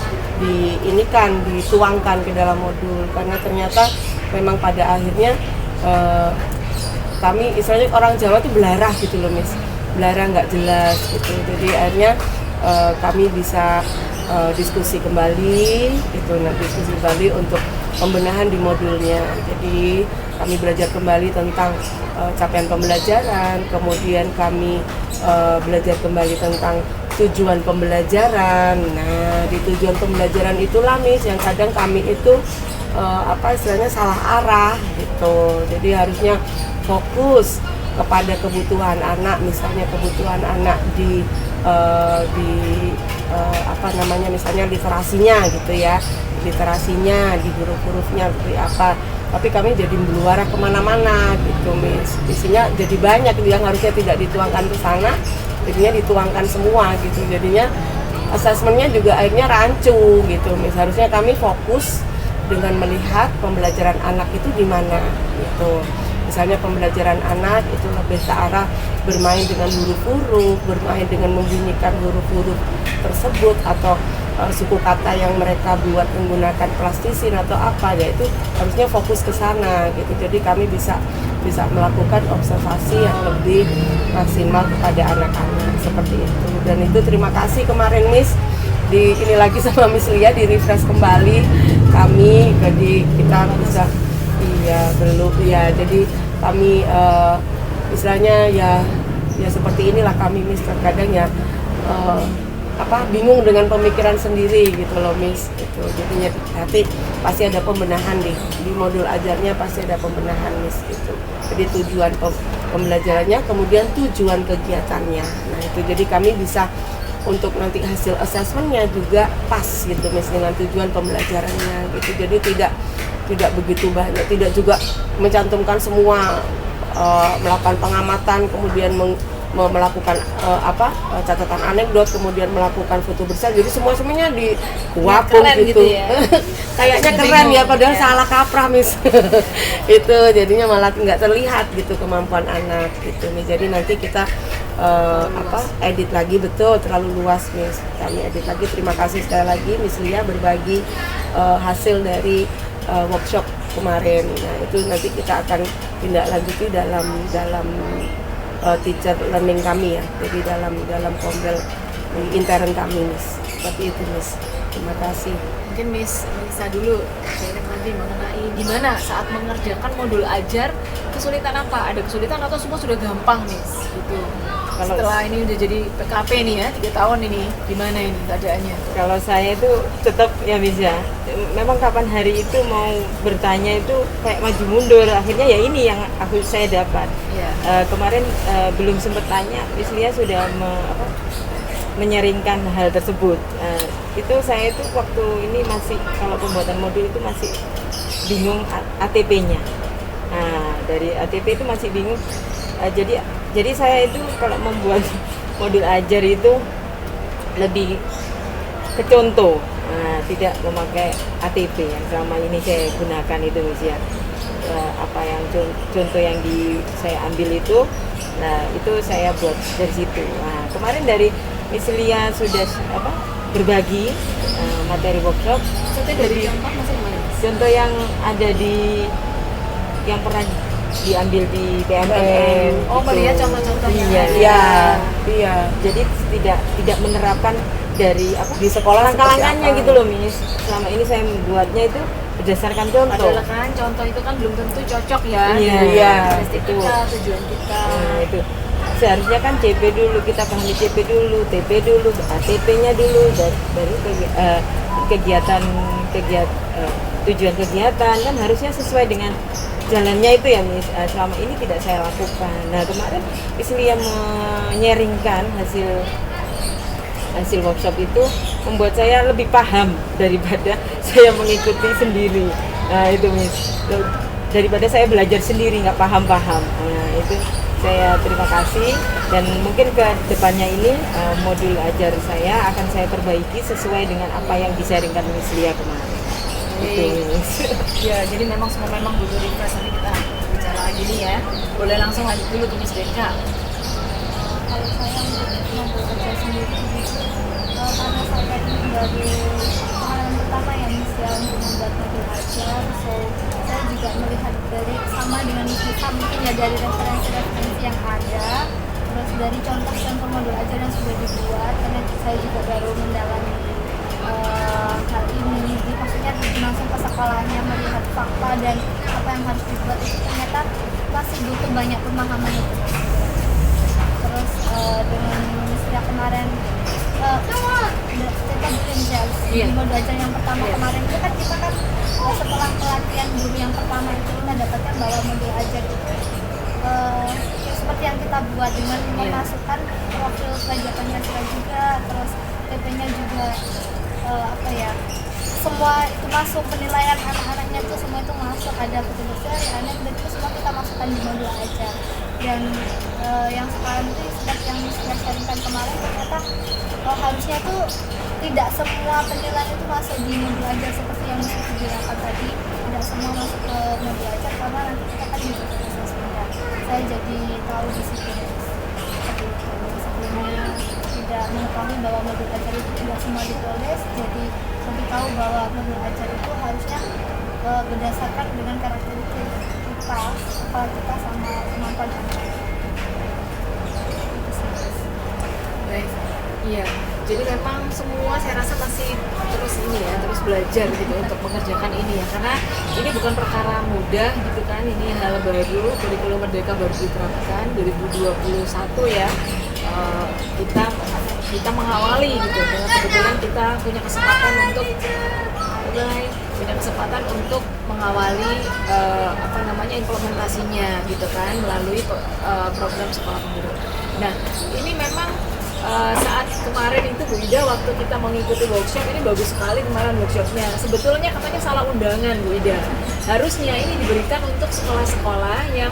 dituangkan ke dalam modul, karena ternyata memang pada akhirnya kami istilahnya orang Jawa tuh belarah gitu loh Miss, belarah nggak jelas gitu. Jadi akhirnya kami bisa diskusi kembali untuk pembenahan di modulnya. Jadi kami belajar kembali tentang capaian pembelajaran, kemudian kami belajar kembali tentang tujuan pembelajaran. Nah, di tujuan pembelajaran itulah Miss yang kadang kami itu istilahnya salah arah gitu. Jadi harusnya fokus kepada kebutuhan anak, misalnya kebutuhan anak di misalnya literasinya gitu ya, literasinya di huruf-hurufnya seperti apa. Tapi kami jadi meluara kemana-mana gitu Miss, isinya jadi banyak yang harusnya tidak dituangkan ke sana, jadinya dituangkan semua gitu. Jadinya asesmennya juga akhirnya rancu gitu Miss. Harusnya kami fokus dengan melihat pembelajaran anak itu di mana gitu. Misalnya pembelajaran anak itu lebih ke arah bermain dengan huruf-huruf, bermain dengan membunyikan huruf-huruf tersebut, atau suku kata yang mereka buat menggunakan plastisin atau apa, ya itu harusnya fokus ke sana gitu. Jadi kami bisa melakukan observasi yang lebih maksimal kepada anak-anak seperti itu. Dan itu terima kasih kemarin Miss, ini lagi sama Miss Lia di refresh kembali kami, jadi kita bisa jadi kami istilahnya ya seperti inilah kami Miss, terkadang ya bingung dengan pemikiran sendiri gitu loh Miss gitu. Jadinya nanti pasti ada pembenahan di modul ajarnya, pasti ada pembenahan Miss gitu. Jadi tujuan pembelajarannya, kemudian tujuan kegiatannya. Nah itu jadi kami bisa untuk nanti hasil asesmennya juga pas gitu Miss dengan tujuan pembelajarannya gitu. Jadi tidak begitu banyak, tidak juga mencantumkan semua, melakukan pengamatan, kemudian melakukan catatan anekdot, kemudian melakukan foto besar, jadi semuanya dikuapung gitu ya. Kayaknya keren ya, padahal salah kaprah Miss. Itu jadinya malah nggak terlihat gitu kemampuan anak gitu nih. Jadi nanti kita edit lagi, betul terlalu luas Miss, kami edit lagi. Terima kasih sekali lagi Miss Lia berbagi hasil dari workshop kemarin. Nah itu nanti kita akan tindak lanjuti dalam teacher learning kami ya, jadi dalam kombel intern kami Miss, seperti itu Miss. Terima kasih. Mungkin Miss Lisa dulu, saya nanti mengenai gimana saat mengerjakan modul ajar, kesulitan apa? Ada kesulitan atau semua sudah gampang nih gitu. Kalau- Setelah ini udah jadi PKP nih ya, 3 tahun ini, gimana ini keadaannya? Kalau saya itu tetap ya bisa. Memang kapan hari itu mau bertanya itu kayak maju mundur. Akhirnya ya ini yang saya dapat. Iya. Kemarin belum sempat tanya, Miss Lia sudah menyeringkan hal tersebut. Itu saya itu waktu ini masih kalau pembuatan modul itu masih bingung ATP-nya. Nah, dari ATP itu masih bingung. Jadi saya itu kalau membuat modul ajar itu lebih ke contoh, tidak memakai ATP yang selama ini saya gunakan itu Miss ya. Apa yang contoh yang saya ambil itu, nah itu saya buat dari situ. Nah, kemarin dari Miss Lia sudah berbagi materi workshop. Maksudnya dari contoh masih gimana? Contoh yang ada yang pernah diambil di PMM. Oh, melihat contoh-contohnya. Iya. Jadi tidak menerapkan dari Di sekolah langkah-langkahnya seperti apa? gitu loh Miss. Selama ini saya membuatnya itu berdasarkan contoh. Padahal kan contoh itu kan belum tentu cocok ya. Iya. dengan Iya, karakteristik itu. kita, tujuan kita. Nah, itu seharusnya kan CP dulu, kita pahami CP dulu, TP dulu, ATP-nya dulu, baru kegiatan tujuan kegiatan kan harusnya sesuai dengan jalannya itu ya Miss. Selama ini tidak saya lakukan. Nah, kemarin Miss Lia menyeringkan hasil workshop itu membuat saya lebih paham daripada saya mengikuti sendiri. Nah, itu Miss, daripada saya belajar sendiri nggak paham-paham. Nah, itu saya terima kasih, dan mungkin ke depannya ini modul ajar saya akan saya perbaiki sesuai dengan apa yang disaringkan Miss Lia kemarin. Itu Miss. Ya, jadi memang butuh refresh. Nanti kita bicara lagi nih ya. Boleh langsung lanjut dulu ke Miss Deka. Kalau saya untuk modul kerja sendiri, karena saya ini baru pengalaman pertama ya Miss ya untuk membuat modul ajar, so saya juga melihat dari sama dengan Miss Lisa, mungkin ya dari referensi yang ada, terus dari contoh-contoh modul ajar yang sudah dibuat, karena saya juga baru mendalami hal ini, jadi maksudnya langsung ke sekolahnya melihat fakta dan apa yang harus dibuat itu ternyata masih butuh banyak pemahaman itu. Terus dengan Miss kemarin cerita dulu nih di modul ajar yang pertama kemarin itu kan kita kan setelah pelatihan guru yang pertama itu mendapatkan bahwa modul ajar itu ya seperti yang kita buat dengan memasukkan profil pelajar Pancasila juga, terus PP-nya juga semua itu masuk, penilaian anak-anaknya itu semua itu masuk, ada foto berseri, anak dan itu semua kita masukkan di modul ajar. Dan yang sekarang itu seperti yang saya sharingkan kemarin, ternyata harusnya tuh tidak semua penilaian itu masuk di modul ajar seperti yang saya bilang tadi, tidak semua masuk ke modul ajar karena nanti kita kan juga proses benda. Saya jadi tahu di situ seperti itu. Sebelumnya tidak mengetahui bahwa modul ajar itu tidak semua ditulis, jadi lebih tahu bahwa modul ajar itu harusnya berdasarkan dengan karakteristik kita, kepala kita sama kemampuan anak. Baik. Iya. Jadi memang semua saya rasa masih terus belajar gitu untuk mengerjakan ini ya, karena ini bukan perkara mudah gitu kan, ini hal baru, kurikulum Merdeka baru diterapkan 2021 ya. Kita mengawali gitu, karena kebetulan kita punya kesempatan untuk mengawali implementasinya gitu kan melalui program sekolah penuh. Nah, ini memang saat kemarin itu Bu Ida waktu kita mengikuti workshop ini bagus sekali kemarin workshopnya. Sebetulnya katanya salah undangan Bu Ida. Harusnya ini diberikan untuk sekolah-sekolah yang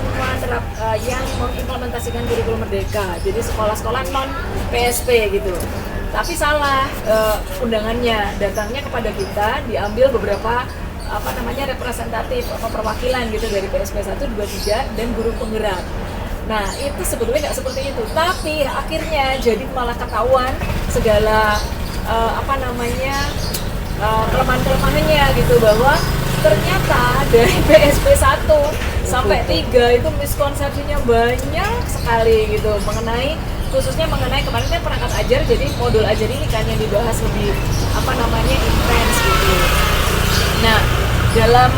mengimplementasikan kurikulum Merdeka. Jadi sekolah-sekolah non PSP gitu. Tapi salah undangannya, datangnya kepada kita diambil beberapa representatif atau perwakilan gitu dari PSP 1, 2, 3 dan guru penggerak. Nah, itu sebetulnya nggak seperti itu, tapi akhirnya jadi malah ketahuan segala kelemahan-kelemahannya gitu, bahwa ternyata dari PSP 1 sampai 3 itu miskonsepsinya banyak sekali gitu, khususnya mengenai kemarin kan perangkat ajar, jadi modul ajar ini kan yang dibahas lebih intens gitu. Nah, dalam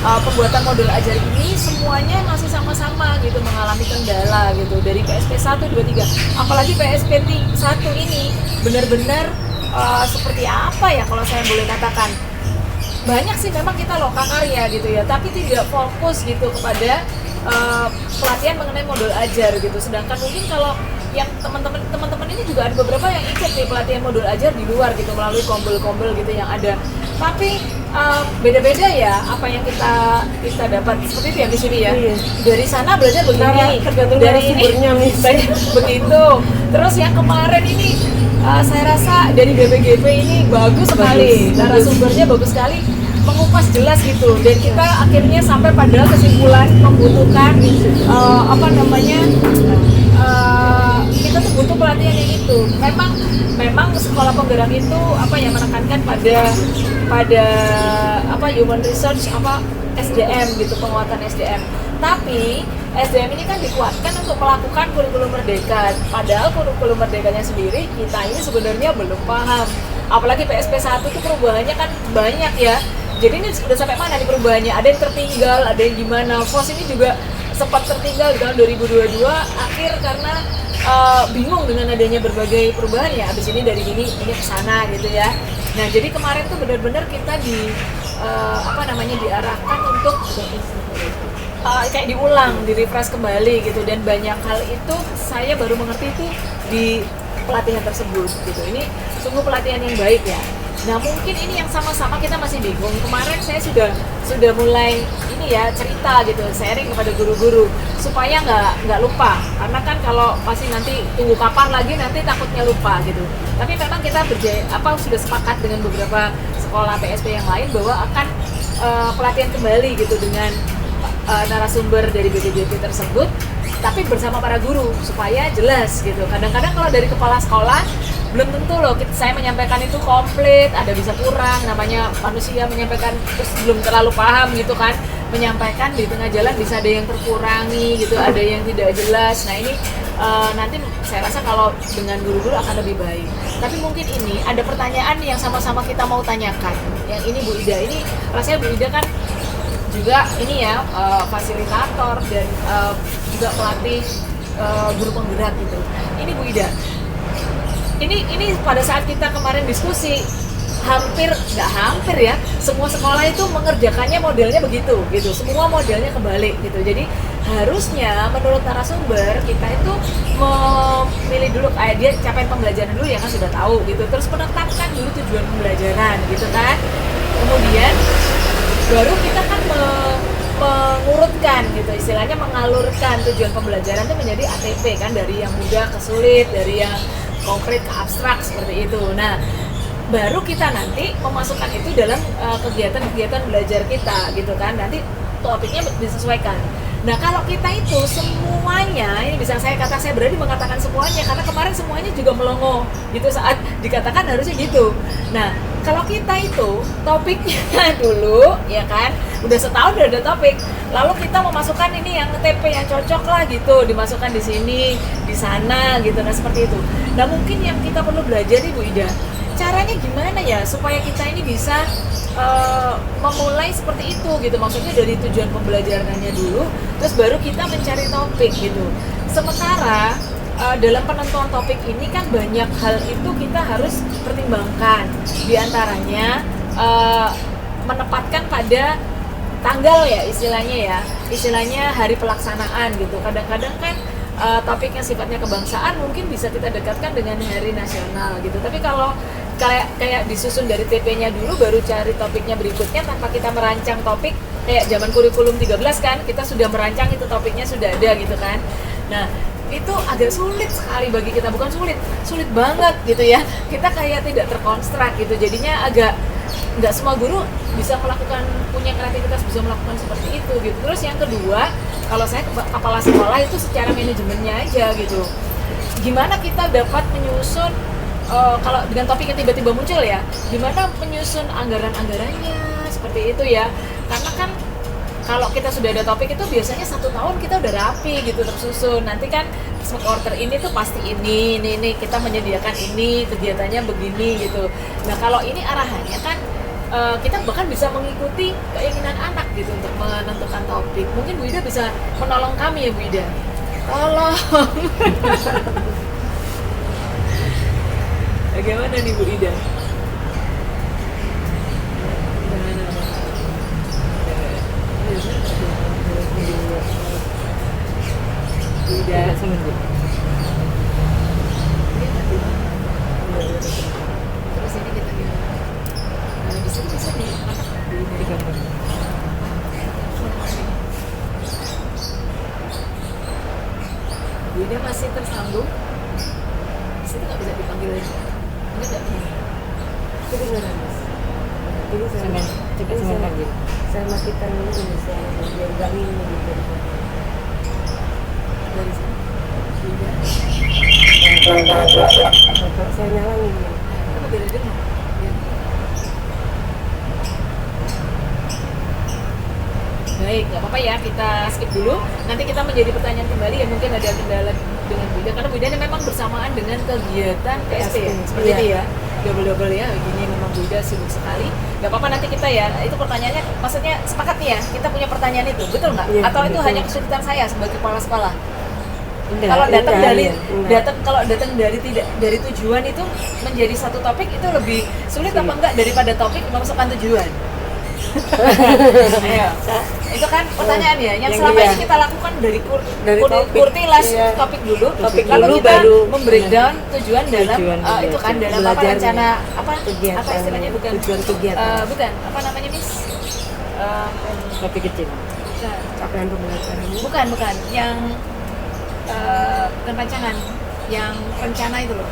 pembuatan modul ajar ini semuanya masih sama-sama gitu mengalami kendala gitu dari PSP 1, 2, 3. Apalagi PSP 1 ini benar-benar seperti apa ya kalau saya boleh katakan, banyak sih memang kita loka karya gitu ya, tapi tidak fokus gitu kepada pelatihan mengenai modul ajar gitu. Sedangkan mungkin kalau yang teman-teman ini juga ada beberapa yang ikut nih pelatihan modul ajar di luar gitu melalui kombel-kombel gitu yang ada. Tapi beda-beda ya apa yang kita dapat, seperti itu ya di sini ya. Iya. Dari sana belajar begini, Tergantung dari ini narasumbernya, Miss. begitu. Terus yang kemarin ini saya rasa dari BPGP ini bagus sekali, narasumbernya bagus sekali, mengupas jelas gitu, dan kita akhirnya sampai pada kesimpulan membutuhkan kita tuh butuh pelatihan yang itu. Memang sekolah penggerak itu menekankan pada human research, SDM gitu, penguatan SDM. Tapi SDM ini kan dikuatkan untuk melakukan kurikulum merdeka. Padahal kurikulum merdekanya sendiri kita ini sebenarnya belum paham. Apalagi PSP 1 itu perubahannya kan banyak ya. Jadi ini udah sampai mana nih perubahannya? Ada yang tertinggal, ada yang gimana. FOS ini juga sempat tertinggal di tahun 2022 akhir karena bingung dengan adanya berbagai perubahan ya. Abis ini dari ini ke sana gitu ya. Nah, jadi kemarin tuh benar-benar kita diarahkan untuk kayak diulang, di-refresh kembali gitu, dan banyak hal itu saya baru mengerti itu di pelatihan tersebut gitu. Ini sungguh pelatihan yang baik ya. Nah, mungkin ini yang sama-sama kita masih bingung. Kemarin saya sudah mulai cerita gitu, sharing kepada guru-guru supaya nggak lupa. Karena kan kalau pasti nanti tunggu kapan lagi nanti takutnya lupa gitu. Tapi memang kita sudah sepakat dengan beberapa sekolah PSP yang lain bahwa akan pelatihan kembali gitu dengan narasumber dari BPJP tersebut, tapi bersama para guru supaya jelas gitu. Kadang-kadang kalau dari kepala sekolah belum tentu loh saya menyampaikan itu komplit, ada bisa kurang, namanya manusia menyampaikan terus belum terlalu paham gitu kan, menyampaikan di tengah jalan bisa ada yang terkurangi gitu, ada yang tidak jelas. Nah ini nanti saya rasa kalau dengan guru-guru akan lebih baik. Tapi mungkin ini ada pertanyaan yang sama-sama kita mau tanyakan. Yang ini Bu Ida, ini rasanya Bu Ida kan juga ini ya fasilitator dan juga pelatih guru penggerak gitu. Ini Bu Ida, ini pada saat kita kemarin diskusi nggak hampir ya, semua sekolah itu mengerjakannya modelnya begitu gitu, semua modelnya kebalik gitu. Jadi harusnya menurut narasumber kita itu memilih dulu dia capaian pembelajaran dulu ya kan, sudah tahu gitu, terus menetapkan dulu tujuan pembelajaran gitu kan, kemudian baru kita kan mengurutkan gitu, istilahnya mengalurkan tujuan pembelajaran itu menjadi ATP kan, dari yang mudah ke sulit, dari yang konkret ke abstrak seperti itu. Nah, baru kita nanti memasukkan itu dalam kegiatan-kegiatan belajar kita gitu kan, nanti topiknya disesuaikan. Nah, kalau kita itu semuanya, ini bisa saya berani mengatakan semuanya, karena kemarin semuanya juga melongo gitu saat dikatakan harusnya gitu. Nah, kalau kita itu topiknya dulu ya kan, udah setahun udah ada topik, lalu kita memasukkan ini yang TP yang cocok lah gitu, dimasukkan di sini, di sana gitu, nah seperti itu. Nah, mungkin yang kita perlu belajar nih Bu Ida, caranya gimana ya supaya kita ini bisa memulai seperti itu gitu, maksudnya dari tujuan pembelajarannya dulu, terus baru kita mencari topik gitu. Sementara dalam penentuan topik ini kan banyak hal itu kita harus pertimbangkan, diantaranya menempatkan pada tanggal ya, istilahnya hari pelaksanaan gitu. Kadang-kadang kan topiknya sifatnya kebangsaan mungkin bisa kita dekatkan dengan hari nasional gitu, tapi kalau kayak disusun dari TP-nya dulu baru cari topiknya berikutnya tanpa kita merancang topik, kayak zaman kurikulum 13 kan kita sudah merancang itu topiknya sudah ada gitu kan. Nah, itu agak sulit sekali bagi kita, bukan sulit banget gitu ya, kita kayak tidak terkonstruk gitu, jadinya agak nggak semua guru bisa punya kreativitas bisa melakukan seperti itu gitu. Terus yang kedua, kalau saya kepala sekolah itu secara manajemennya aja gitu, gimana kita dapat menyusun kalau dengan topik yang tiba-tiba muncul ya, gimana menyusun anggaran-anggarannya seperti itu ya, karena kan kalau kita sudah ada topik itu biasanya 1 tahun kita udah rapi gitu tersusun. Nanti kan quarter ini tuh pasti ini kita menyediakan ini, kegiatannya begini gitu. Nah, kalau ini arahannya kan kita bahkan bisa mengikuti keinginan anak gitu untuk menentukan topik. Mungkin Bu Ida bisa menolong kami ya Bu Ida. Tolong. Bagaimana nih Bu Ida? Bu Ida. Terus ini kita gimana? Nah, di sini bisa di gambar. Bu Ida masih tersambung. Di situ nggak bisa dipanggil lagi. Ini nggak bisa. Kedengaran Mas. Ini saya Coba sama panggil. saya matikan ini saya biar nggak minum gitu. Dari sini. Bu Ida. Bapak saya nyalain ya. Kamu beda dengar. Ya. Baik, nggak apa-apa ya, kita skip dulu. Nanti kita menjadi pertanyaan kembali ya, mungkin ada kendala dengan Bu Ida karena Bu Ida ini memang bersamaan dengan kegiatan PSP ya, seperti Iya. itu ya. Double ya, begini memang Bu Ida sibuk sekali. Nggak apa-apa nanti kita ya, itu pertanyaannya, maksudnya sepakat nih ya, kita punya pertanyaan itu, betul nggak? Iya, Atau itu betul. hanya kesulitan saya sebagai kepala sekolah? Enggak, Kalau datang enggak, dari ya, enggak. kalau datang dari tidak dari tujuan itu menjadi satu topik itu lebih sulit apa enggak daripada topik memasukkan tujuan? Ayo. Itu kan pertanyaan ya. Yang Yang selama iya. ini kita lakukan dari Dari topik. kurtilas Iya. topik dulu, Topik lalu dulu, kita baru membreakdown tujuan dalam Tujuan itu kan dalam apa belajarnya. rencana apa Kegiatan. apa istilahnya bukan Tujuan kegiatan. bukan apa namanya Miss. Topik kecil. Bukan. Capaian pembelajarannya. Bukan yang bukan rancangan, yang rencana itu loh,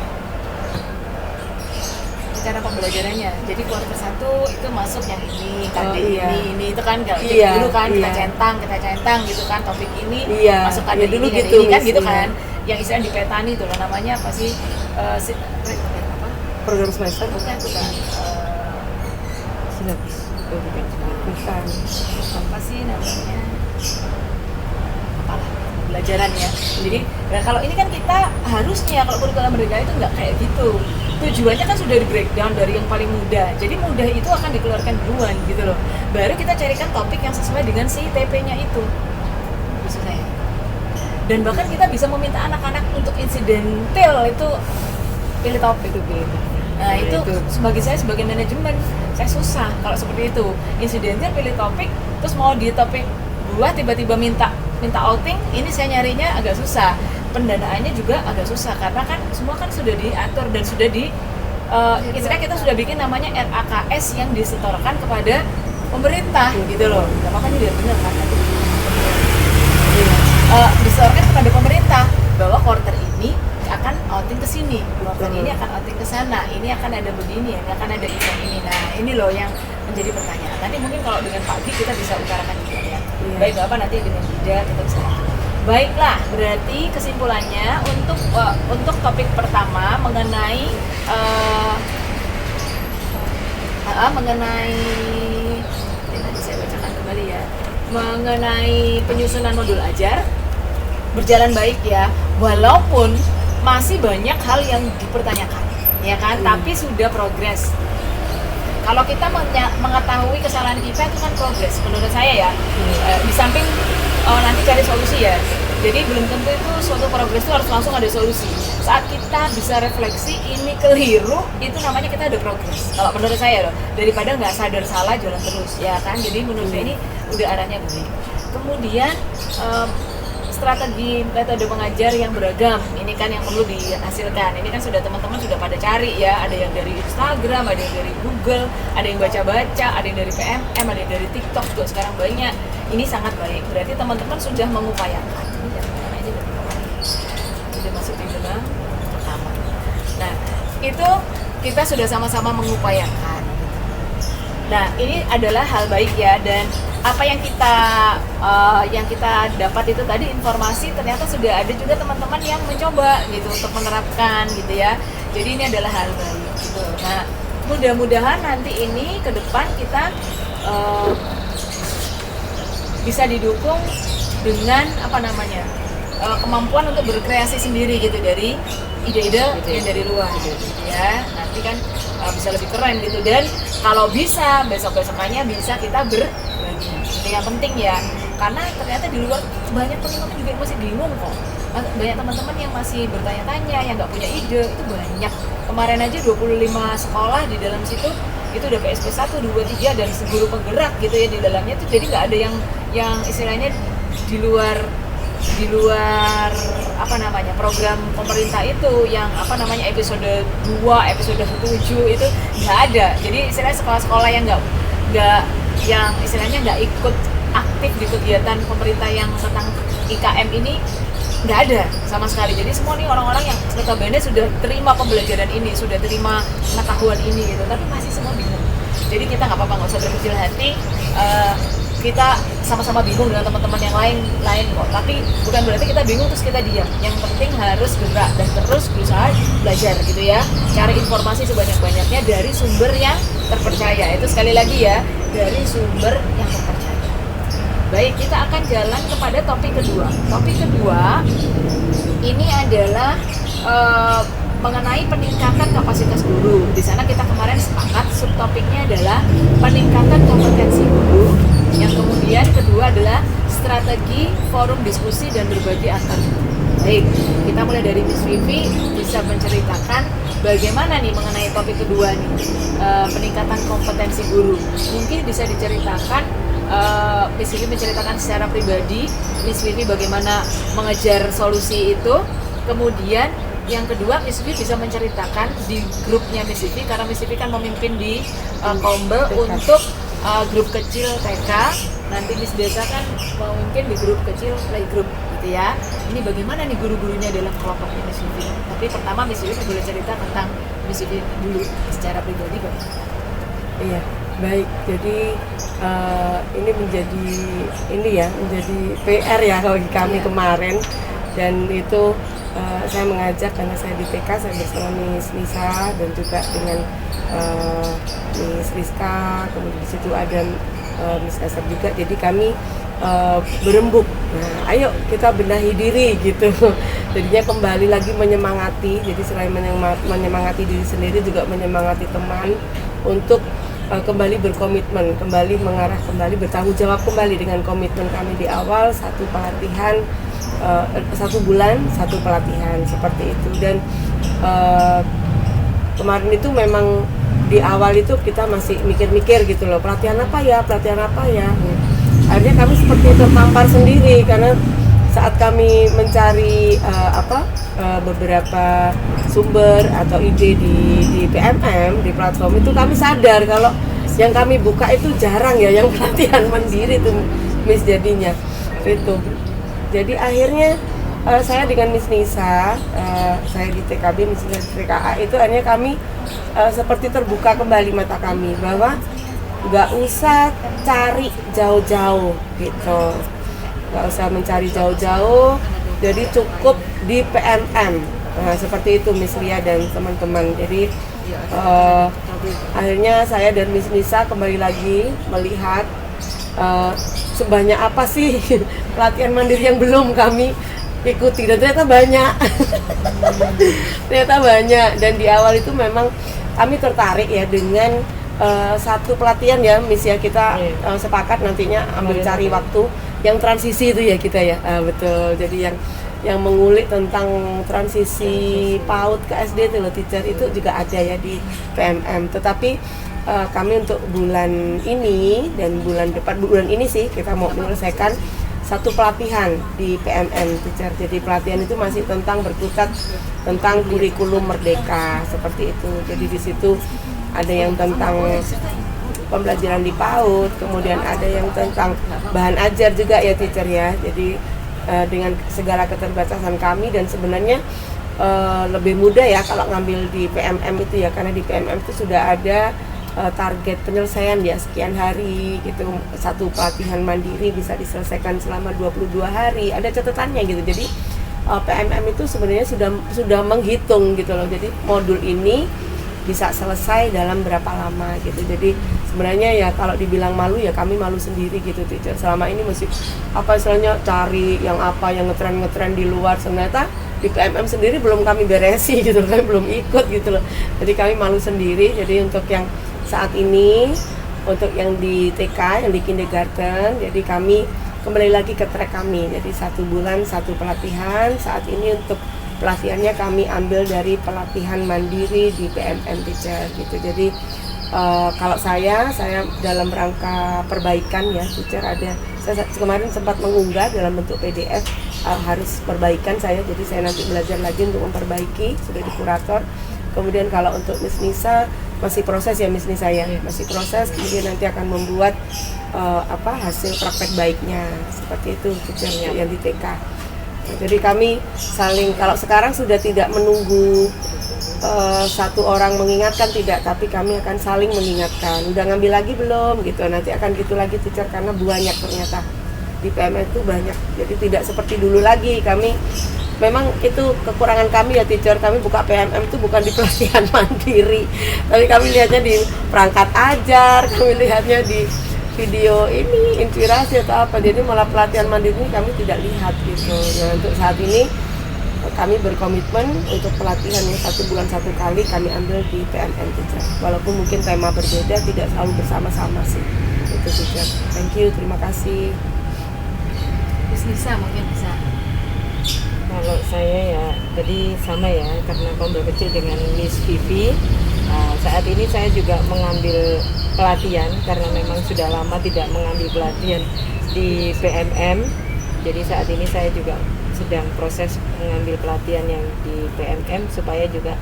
rencana pembelajarannya. Jadi kuarter 1 itu masuk yang ini, Oh, KD iya. ini itu kan kalau Iya, dulu kan kita iya. centang gitu kan topik ini Iya, masuk KD ya dulu ini, gitu, ini kan Miss, gitu iya. kan. Yang istilah di petani itu loh namanya apa sih? Apa? Program semester Bukan. Silabus. Oh, bukan. bukan. Apa sih namanya? Apalah pembelajaran ya. Jadi nah kalau ini kan kita harusnya kalau kurikulum merdeka itu nggak kayak gitu. Tujuannya kan sudah di breakdown dari yang paling mudah. Jadi mudah itu akan dikeluarkan duluan gitu loh. Baru kita carikan topik yang sesuai dengan si TP-nya itu. Maksud saya. Dan bahkan kita bisa meminta anak-anak untuk insidental itu pilih topik. Nah itu sebagai saya sebagai manajemen saya susah kalau seperti itu. Insidental pilih topik terus mau di topik buah tiba-tiba minta outing, ini saya nyarinya agak susah. Pendanaannya juga agak susah karena kan semua kan sudah diatur dan sudah istilahnya kita sudah bikin namanya RAKS yang disetorkan kepada pemerintah gitu loh. Gak apa-apa nih biar bener kan nanti. Disetorkan kepada pemerintah bahwa quarter ini akan outing ke sini, quarter ini akan outing ke sana, ini akan ada begini, ini akan ada event ini. Nah ini loh yang menjadi pertanyaan. Nanti mungkin kalau dengan Pak Gi kita bisa utarakan juga ya. Iya. Baik gak apa nanti dengan Ida kita bisa. Baiklah, berarti kesimpulannya untuk topik pertama mengenai nanti saya bacakan kembali ya, mengenai penyusunan modul ajar berjalan baik ya, walaupun masih banyak hal yang dipertanyakan, ya kan? Tapi sudah progres. Kalau kita mengetahui kesalahan kita itu kan progres, menurut saya ya. Di samping nanti cari solusi ya. Jadi belum tentu itu suatu progres itu harus langsung ada solusi. Saat kita bisa refleksi ini keliru, itu namanya kita ada progres. Kalau menurut saya loh, daripada nggak sadar salah jalan terus, ya kan? Jadi menurut saya ini udah arahnya baik. Kemudian strategi metode mengajar yang beragam ini kan yang perlu dihasilkan. Ini kan sudah teman-teman sudah pada cari ya, ada yang dari Instagram, ada yang dari Google, ada yang baca-baca, ada yang dari PMM, ada yang dari TikTok juga sekarang banyak. Ini sangat baik, berarti teman-teman sudah mengupayakan. Ini jangan aja udah masuk di dalam rekaman. Nah itu kita sudah sama-sama mengupayakan. Nah ini adalah hal baik ya, dan apa yang kita dapat itu tadi informasi ternyata sudah ada juga teman-teman yang mencoba gitu untuk menerapkan gitu ya. Jadi ini adalah hal baik gitu. Nah mudah-mudahan nanti ini ke depan kita bisa didukung dengan kemampuan untuk berkreasi sendiri gitu dari ide-ide yang dari luar gitu ya. Nanti kan bisa lebih keren gitu. Dan kalau bisa besok-besokannya bisa kita berbagi. Itu yang penting ya, karena ternyata di luar banyak teman-teman juga masih bingung kok. Banyak teman-teman yang masih bertanya-tanya, yang nggak punya ide, itu banyak. Kemarin aja 25 sekolah di dalam situ itu udah PSP 1, 2, 3 dan guru penggerak gitu ya di dalamnya tuh. Jadi nggak ada yang istilahnya di luar apa namanya program pemerintah itu yang apa namanya episode 2, episode 7 itu nggak ada. Jadi istilahnya sekolah-sekolah yang nggak yang istilahnya nggak ikut aktif di kegiatan pemerintah yang tentang IKM ini nggak ada sama sekali. Jadi semua nih orang-orang yang notabene sudah terima pembelajaran ini, sudah terima pengetahuan ini gitu, tapi masih semua bingung. Jadi kita nggak apa-apa, nggak usah berkecil hati. Kita sama-sama bingung dengan teman-teman yang lain kok. Tapi bukan berarti kita bingung terus kita diam. Yang penting harus gerak dan terus berusaha belajar gitu ya. Cari informasi sebanyak-banyaknya dari sumber yang terpercaya. Itu sekali lagi ya, dari sumber yang terpercaya. Baik, kita akan jalan kepada topik kedua. Topik kedua ini adalah mengenai peningkatan kapasitas guru. Di sana kita kemarin sepakat subtopiknya adalah peningkatan kompetensi guru. Yang kemudian kedua adalah strategi forum diskusi dan berbagi antar guru. Baik, kita mulai dari Miss Vivi bisa menceritakan bagaimana nih mengenai topik kedua nih, peningkatan kompetensi guru. Mungkin bisa diceritakan Miss Vivi menceritakan secara pribadi, Miss Vivi bagaimana mengejar solusi itu. Kemudian yang kedua, Miss Vivi bisa menceritakan di grupnya Miss Vivi, karena Miss Vivi kan memimpin di Kombel untuk grup kecil TK. Nanti Miss Desa kan memimpin di grup kecil playgroup gitu ya. Ini bagaimana nih guru-gurunya dalam kelompoknya Miss Vivi. Tapi pertama Miss Vivi boleh cerita tentang Miss Vivi dulu secara pribadi bagaimana? Iya, baik. Jadi ini menjadi PR ya bagi kami kemarin, dan itu saya mengajak karena saya di TK, saya bersama Miss Nisa dan juga dengan Miss Rizka, kemudian di situ ada Miss Asap juga. Jadi kami berembuk. Nah, ayo kita benahi diri gitu. Jadinya kembali lagi menyemangati. Jadi selain menyemangati diri sendiri juga menyemangati teman untuk kembali berkomitmen, kembali mengarah, kembali bertanggung jawab kembali dengan komitmen kami di awal, satu pelatihan 1 bulan 1 pelatihan seperti itu. Dan kemarin itu memang di awal itu kita masih mikir-mikir gitu loh, pelatihan apa ya. Akhirnya kami seperti tertampar sendiri karena saat kami mencari beberapa sumber atau ide di PMM, di platform itu kami sadar kalau yang kami buka itu jarang ya yang pelatihan mandiri itu Miss jadinya itu. Jadi akhirnya saya dengan Miss Nisa, saya di TKB, Miss Nisa di TKA, itu akhirnya kami seperti terbuka kembali mata kami bahwa nggak usah cari jauh-jauh gitu, nggak usah mencari jauh-jauh, jadi cukup di PMM. Nah, seperti itu Miss Lia dan teman-teman. Jadi akhirnya saya dan Miss Nisa kembali lagi melihat sebanyak apa sih pelatihan mandiri yang belum kami ikuti, dan ternyata banyak. Dan di awal itu memang kami tertarik ya dengan satu pelatihan ya Miss ya, kita sepakat nantinya ambil cari waktu yang transisi itu ya kita ya, betul. Jadi yang mengulik tentang transisi PAUD ke SD itu loh teacher, itu juga ada ya di PMM. Tetapi kami untuk bulan ini dan bulan ini sih kita mau menyelesaikan satu pelatihan di PMM teacher. Jadi pelatihan itu masih berkutat tentang kurikulum merdeka seperti itu. Jadi di situ ada yang tentang pembelajaran di PAUD, kemudian ada yang tentang bahan ajar juga ya teacher ya. Jadi dengan segala keterbatasan kami, dan sebenarnya lebih mudah ya kalau ngambil di PMM itu ya, karena di PMM itu sudah ada target penyelesaian ya sekian hari gitu. Satu pelatihan mandiri bisa diselesaikan selama 22 hari, ada catatannya gitu. Jadi PMM itu sebenarnya sudah menghitung gitu loh. Jadi modul ini bisa selesai dalam berapa lama gitu. Jadi sebenarnya ya kalau dibilang malu ya kami malu sendiri gitu teacher. Selama ini masih istilahnya cari yang ngetren di luar, ternyata di PMM sendiri belum kami beresi gitu, kami belum ikut gitu loh. Jadi kami malu sendiri. Jadi untuk yang saat ini, untuk yang di TK, yang di kindergarten, jadi kami kembali lagi ke track kami. Jadi 1 bulan 1 pelatihan. Saat ini untuk pelatihannya kami ambil dari pelatihan mandiri di PMM Teacher gitu. Jadi kalau saya dalam rangka perbaikan ya Teacher, saya kemarin sempat mengunggah dalam bentuk PDF harus perbaikan saya, jadi saya nanti belajar lagi untuk memperbaiki, sudah di kurator. Kemudian kalau untuk Miss Nisa masih proses ya, Miss Nisa ya, masih proses, kemudian nanti akan membuat hasil praktek baiknya seperti itu Teacher yang di TK. Nah, jadi kami saling, kalau sekarang sudah tidak menunggu satu orang mengingatkan, tidak, tapi kami akan saling mengingatkan. Udah ngambil lagi belum gitu, nanti akan gitu lagi Teacher, karena banyak ternyata di PMM itu banyak. Jadi tidak seperti dulu lagi. Kami memang itu kekurangan kami ya Teacher, kami buka PMM itu bukan di pelatihan mandiri, tapi kami lihatnya di perangkat ajar, kami lihatnya di video ini inspirasi atau apa, jadi malah pelatihan mandiri ini kami tidak lihat gitu. Nah, untuk saat ini kami berkomitmen untuk pelatihan yang 1 bulan 1 kali kami ambil di PMM Teacher, walaupun mungkin tema berbeda, tidak selalu bersama-sama sih itu Teacher. Thank you, terima kasih. Miss Nisa mungkin bisa. Kalau saya ya tadi sama ya, karena Kombel Kecil dengan Miss Vivi, saat ini saya juga mengambil pelatihan karena memang sudah lama tidak mengambil pelatihan di PMM. Jadi saat ini saya juga sedang proses mengambil pelatihan yang di PMM supaya juga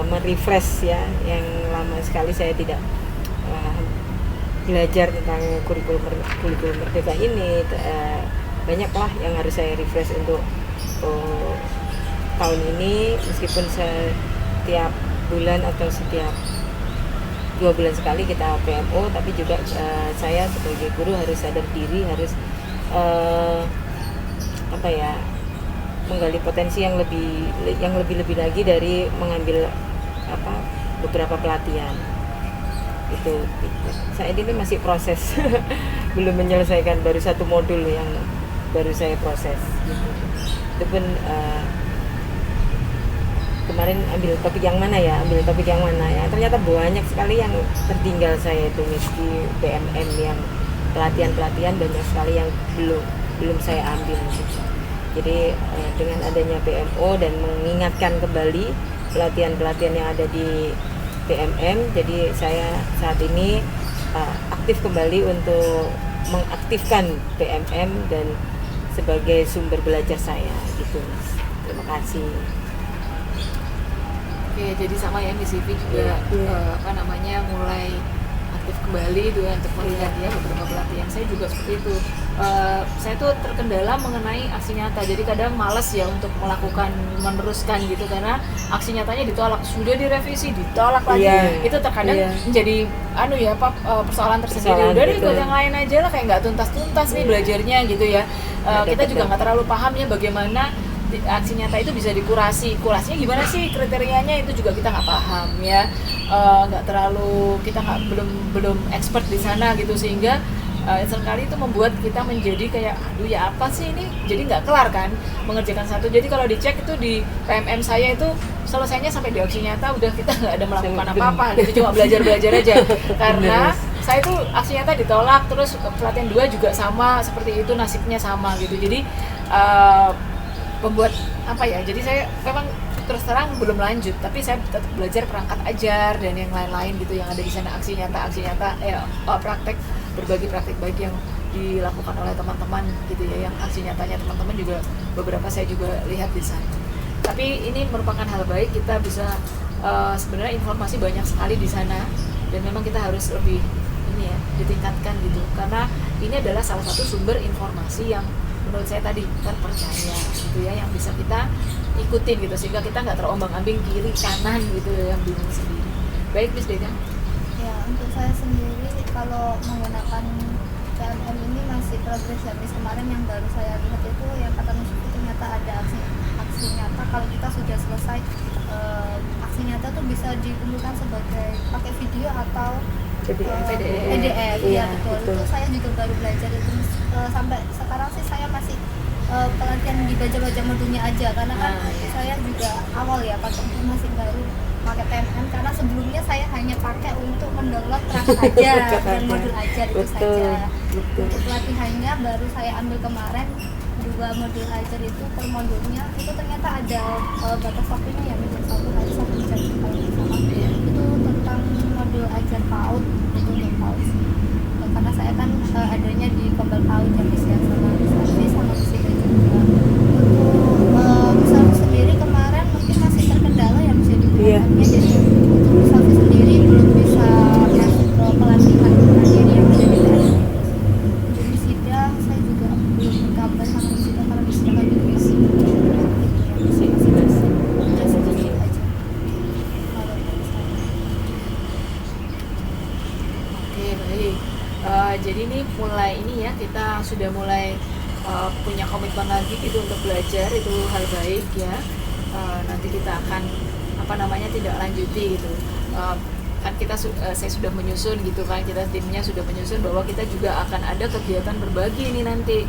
merefresh ya, yang lama sekali saya tidak belajar tentang kurikulum merdeka ini. Banyaklah yang harus saya refresh untuk tahun ini, meskipun setiap bulan atau setiap 2 bulan sekali kita PMO, tapi juga saya sebagai guru harus sadar diri, harus menggali potensi yang lebih lagi dari mengambil beberapa pelatihan. Itu saya ini masih proses belum menyelesaikan, baru 1 modul yang baru saya proses gitu. Itu pun kemarin ambil topik yang mana ya, ternyata banyak sekali yang tertinggal saya itu di PMM, yang pelatihan banyak sekali yang belum saya ambil gitu. Jadi dengan adanya PMO dan mengingatkan kembali pelatihan yang ada di PMM, jadi saya saat ini aktif kembali untuk mengaktifkan PMM dan sebagai sumber belajar saya gitu. Terima kasih. Oke, jadi sama ya Miss Vivi juga mulai aktif kembali juga untuk melihat ya beberapa pelatihan. Saya juga seperti itu. Saya tuh terkendala mengenai aksi nyata. Jadi kadang malas ya untuk meneruskan gitu, karena aksi nyatanya ditolak, sudah direvisi ditolak lagi. Itu terkadang menjadi persoalan tersendiri. Udah deh ikut yang lain aja lah, kayak nggak tuntas nih belajarnya gitu ya. Kita juga nggak terlalu paham ya bagaimana aksi nyata itu bisa dikurasinya gimana sih, kriterianya itu juga kita nggak paham ya, nggak terlalu, kita belum expert di sana gitu, sehingga seringkali itu membuat kita menjadi kayak aduh ya apa sih ini, jadi nggak kelar kan mengerjakan satu. Jadi kalau dicek itu di PMM saya itu selesainya sampai di aksi nyata udah kita nggak ada melakukan apa-apa gitu, cuma belajar aja karena saya tuh aksi nyata ditolak, terus pelatihan 2 juga sama seperti itu, nasibnya sama gitu. Jadi membuat jadi saya memang terus terang belum lanjut, tapi saya tetap belajar perangkat ajar dan yang lain-lain gitu yang ada di sana, aksi nyata berbagi praktek baik yang dilakukan oleh teman-teman gitu ya, yang aksi nyatanya teman-teman juga beberapa saya juga lihat di sana. Tapi ini merupakan hal baik, kita bisa sebenarnya informasi banyak sekali di sana, dan memang kita harus lebih ditingkatkan gitu, karena ini adalah salah satu sumber informasi yang menurut saya tadi terpercaya gitu ya, yang bisa kita ikutin gitu, sehingga kita nggak terombang-ambing kiri kanan gitu yang bingung sendiri. Baik Miss Dega. Ya, untuk saya sendiri kalau menggunakan PMM ini masih progres ya Miss. Kemarin yang baru saya lihat itu yang kata Miss itu ternyata ada aksi nyata. Kalau kita sudah selesai aksi nyata tuh bisa dikumpulkan sebagai pakai video atau PDF. Ya betul. Itu saya juga baru belajar itu, sampai sekarang sih saya masih pelatihan di baca-baca modulnya aja, karena kan Iya. saya juga awal ya pakai masih baru pakai TMM, karena sebelumnya saya hanya pakai untuk mendownload perangkat aja dan modul aja itu Betul, saja. betul. Untuk pelatihannya baru saya ambil kemarin 2 modul ajar itu per modulnya itu ternyata ada batas waktunya ya, minggu 1 hari 1 jam kalau nggak salah. Iya. Itu tentang modul ajar PAUD, itu untuk PAUD sih. Karena saya kan adanya di Kombel PAUD yang bisa sama Misafi sama Misika juga. Untuk Misafi sendiri kemarin mungkin masih terkendala ya bisa digunakannya, jadi untuk Misafi sendiri belum bisa masuk ke pelatihan mandiri yang ada di PSI. Untuk Misida saya juga belum kabar sama Misida karena Misida kan di PSI. Masih sedikit aja kalau dari saya. Oke, baik. Jadi ini mulai ini ya, kita sudah mulai punya komitmen lagi gitu untuk belajar, itu hal baik ya. Nanti kita akan tidak lanjuti gitu. Kan saya sudah menyusun gitu kan, kita timnya sudah menyusun bahwa kita juga akan ada kegiatan berbagi ini nanti.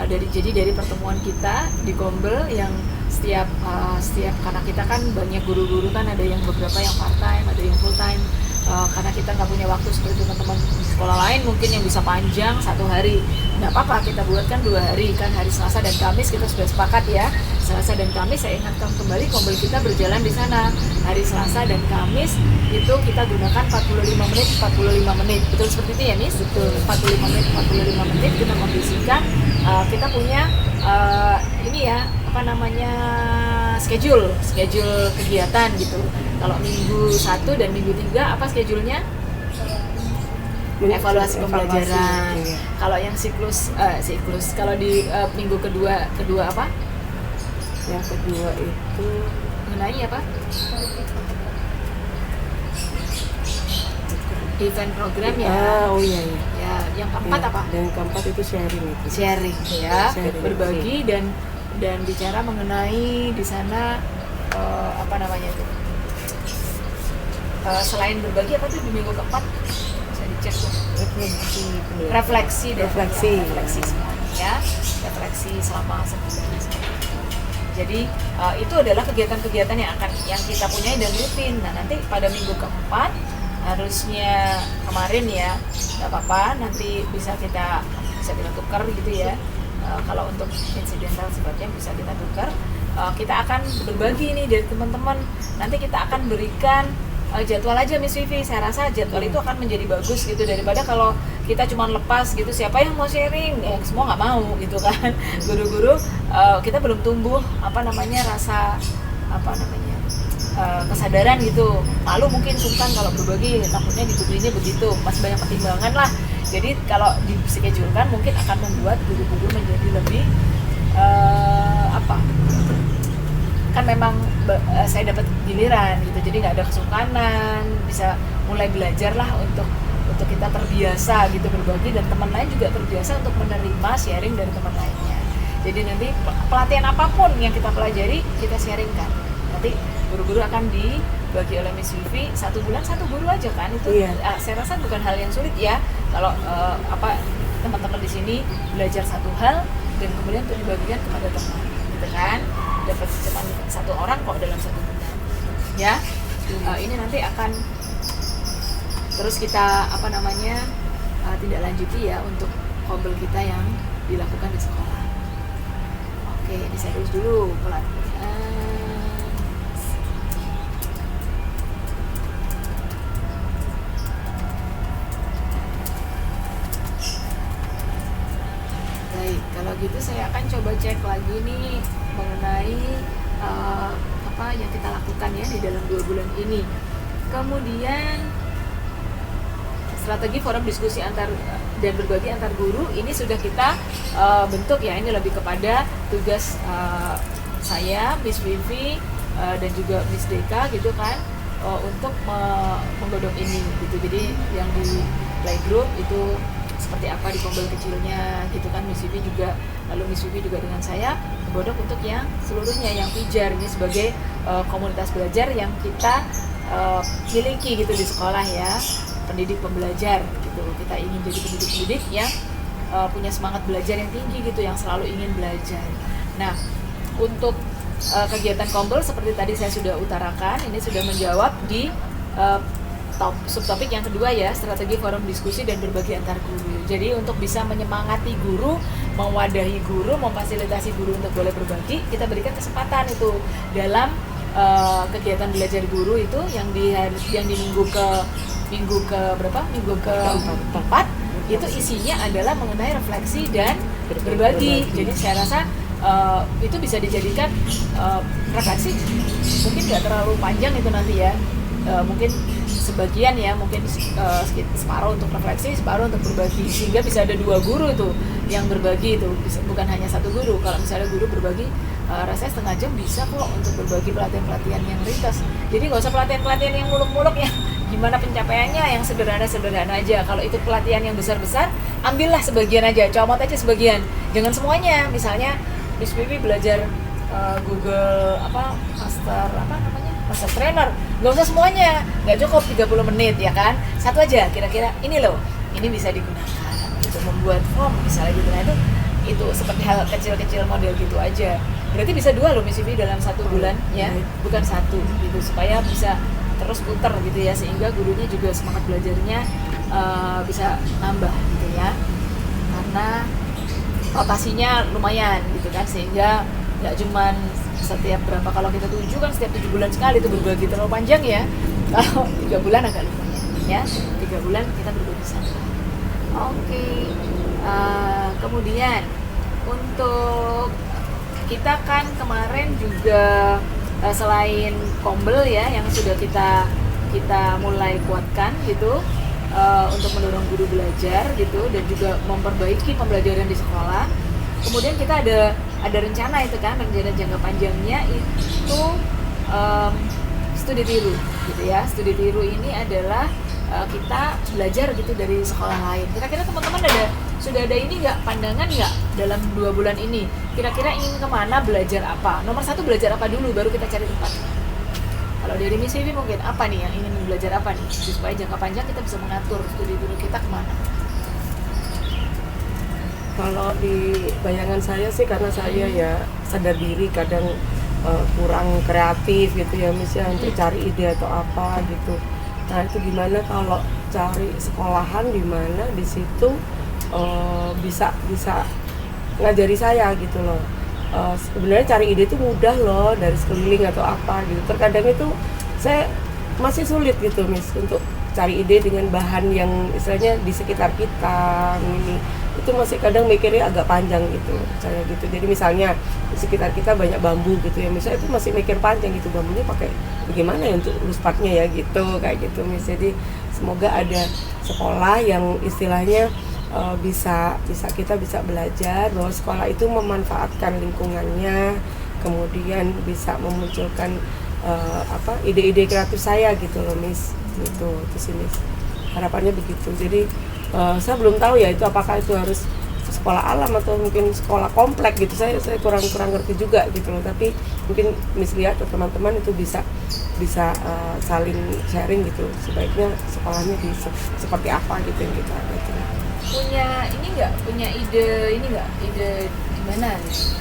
Jadi dari pertemuan kita di Kombel yang setiap karena kita kan banyak guru-guru kan, ada yang beberapa yang part time, ada yang full time. Karena kita nggak punya waktu seperti teman-teman di sekolah lain mungkin yang bisa panjang 1 hari, nggak apa-apa, kita buatkan 2 hari kan, hari Selasa dan Kamis kita sudah sepakat ya. Selasa dan Kamis saya ingatkan kembali, Kombel kita berjalan di sana hari Selasa dan Kamis itu kita gunakan 45 menit, betul seperti itu ya Nis? Betul, 45 menit kita kondisikan. Kita punya ini ya schedule kegiatan gitu. Kalau minggu 1 dan minggu 3 apa schedule-nya? Evaluasi pembelajaran. Iya. Kalau yang siklus kalau di minggu kedua apa? Yang kedua itu Mengenai apa? Event program ya. oh iya iya. Ya, yang keempat apa? Dan yang keempat itu sharing itu. Sharing ya, Sharing, berbagi dan bicara mengenai di sana itu. Selain berbagi apa tuh di minggu keempat? Bisa dicek tuh. Refleksi semuanya ya. Refleksi selama sebulan. Jadi itu adalah kegiatan-kegiatan yang kita punyai dan rutin. Nah, nanti pada minggu keempat harusnya kemarin ya, nggak apa-apa, nanti bisa kita tukar gitu ya. Kalau untuk insidental sifatnya bisa kita tukar. Kita akan berbagi nih dari teman-teman. Nanti kita akan berikan jadwal aja Miss Vivi. Saya rasa jadwal itu akan menjadi bagus gitu, daripada kalau kita cuma lepas gitu, siapa yang mau sharing, semua nggak mau gitu kan. Guru-guru kita belum tumbuh rasa kesadaran gitu, malu mungkin sungkan kalau berbagi, takutnya dituduhnya begitu, masih banyak pertimbangan lah. Jadi kalau dischedulekan mungkin akan membuat guru-guru menjadi lebih kan memang saya dapat giliran gitu, jadi nggak ada kesungkanan, bisa mulai belajar lah untuk kita terbiasa gitu berbagi, dan teman lain juga terbiasa untuk menerima sharing dari teman lainnya. Jadi nanti pelatihan apapun yang kita pelajari kita sharingkan. Nanti guru-guru akan dibagi oleh Miss Vivi 1 bulan 1 guru aja kan, itu saya rasa bukan hal yang sulit ya. Kalau teman-teman di sini belajar 1 hal dan kemudian untuk dibagikan kepada teman, gitu kan, dapat cuma 1 orang kok dalam 1 bulan ya. Ini nanti akan terus kita tidak lanjuti ya untuk Kombel kita yang dilakukan di sekolah. Oke, ini saya tulis dulu pelatihan. Baik, kalau gitu saya akan coba cek lagi nih mengenai apa yang kita lakukan ya di dalam 2 bulan ini. Kemudian strategi forum diskusi dan berbagi antar guru ini sudah kita bentuk ya. Ini lebih kepada tugas saya, Miss Vivi dan juga Miss Deka gitu kan, untuk menggodok ini gitu. Jadi yang di playgroup itu seperti apa di Kombel kecilnya gitu kan, Miss Vivi juga, lalu Miss Vivi juga dengan saya menggodok untuk yang seluruhnya yang pijar ini sebagai komunitas belajar yang kita miliki gitu di sekolah ya, pendidik pembelajar gitu. Kita ingin jadi pendidik-pendidik yang punya semangat belajar yang tinggi gitu, yang selalu ingin belajar. Nah, untuk kegiatan Kombel seperti tadi saya sudah utarakan, ini sudah menjawab di subtopik yang kedua ya, strategi forum diskusi dan berbagi antar guru. Jadi untuk bisa menyemangati guru, mewadahi guru, memfasilitasi guru untuk boleh berbagi, kita berikan kesempatan itu dalam kegiatan belajar guru itu yang di minggu ke berapa? Minggu ke 4 itu isinya adalah mengenai refleksi dan berbagi. Jadi saya rasa itu bisa dijadikan refleksi mungkin nggak terlalu panjang itu nanti ya, mungkin sebagian ya, mungkin separuh untuk refleksi, separuh untuk berbagi, sehingga bisa ada 2 guru itu yang berbagi itu, bukan hanya 1 guru. Kalau misalnya guru berbagi rasanya setengah jam bisa kok untuk berbagi pelatihan-pelatihan yang ringkas. Jadi nggak usah pelatihan-pelatihan yang muluk-muluk ya, gimana pencapaiannya, yang sederhana-sederhana aja. Kalau itu pelatihan yang besar-besar, ambillah sebagian aja, comot aja sebagian, jangan semuanya. Misalnya Miss Bibi belajar Google Master Trainer, nggak usah semuanya, nggak cukup 30 menit ya kan, satu aja kira-kira ini loh, ini bisa digunakan untuk membuat form misalnya gitu. Nah itu seperti hal kecil-kecil model gitu aja. Berarti bisa 2 loh Miss Vivi dalam 1 bulan ya, bukan 1 gitu, supaya bisa terus puter gitu ya, sehingga gurunya juga semangat belajarnya bisa nambah gitu ya, karena rotasinya lumayan gitu kan, sehingga nggak cuman setiap berapa, kalau kita 7 kan setiap 7 bulan sekali itu berbagi, terlalu panjang ya. Kalau 3 bulan agak lumayan ya, 3 bulan kita berbagi santai. Oke. Kemudian untuk kita kan kemarin juga selain Kombel ya yang sudah kita mulai kuatkan gitu, untuk mendorong guru belajar gitu dan juga memperbaiki pembelajaran di sekolah. Kemudian kita ada rencana itu kan, rencana jangka panjangnya itu studi tiru gitu ya. Studi tiru ini adalah kita belajar gitu dari sekolah lain. Kira-kira teman-teman sudah ada ini nggak, pandangan nggak dalam 2 bulan ini? Kira-kira ingin kemana, belajar apa? Nomor 1 belajar apa dulu, baru kita cari tempat. Kalau dari Miss Vivi mungkin apa nih yang ingin belajar apa nih, supaya jangka panjang kita bisa mengatur studi tiru kita kemana? Kalau di bayangan saya sih, karena saya ya sadar diri kadang kurang kreatif gitu ya Miss ya, untuk cari ide atau apa gitu. Nah itu gimana kalau cari sekolahan di mana di situ bisa ngajari saya gitu loh. Sebenarnya cari ide itu mudah loh, dari sekeliling atau apa gitu. Terkadang itu saya masih sulit gitu Miss untuk cari ide dengan bahan yang istilahnya di sekitar kita ini. Itu masih kadang mikirnya agak panjang gitu saya gitu. Jadi misalnya di sekitar kita banyak bambu gitu ya, misalnya itu masih mikir panjang gitu, bambunya pakai bagaimana ya untuk luspatnya ya gitu, kayak gitu Miss. Jadi semoga ada sekolah yang istilahnya kita bisa belajar bahwa sekolah itu memanfaatkan lingkungannya, kemudian bisa memunculkan ide-ide kreatif saya gitu loh Miss. Itu sih Miss, harapannya begitu. Jadi saya belum tahu ya itu apakah itu harus sekolah alam atau mungkin sekolah komplek gitu, saya kurang ngerti juga gitu loh. Tapi mungkin Miss lihat atau teman-teman itu bisa saling sharing gitu, sebaiknya sekolahnya seperti apa gitu yang kita ada gitu. Punya ide gimana gitu?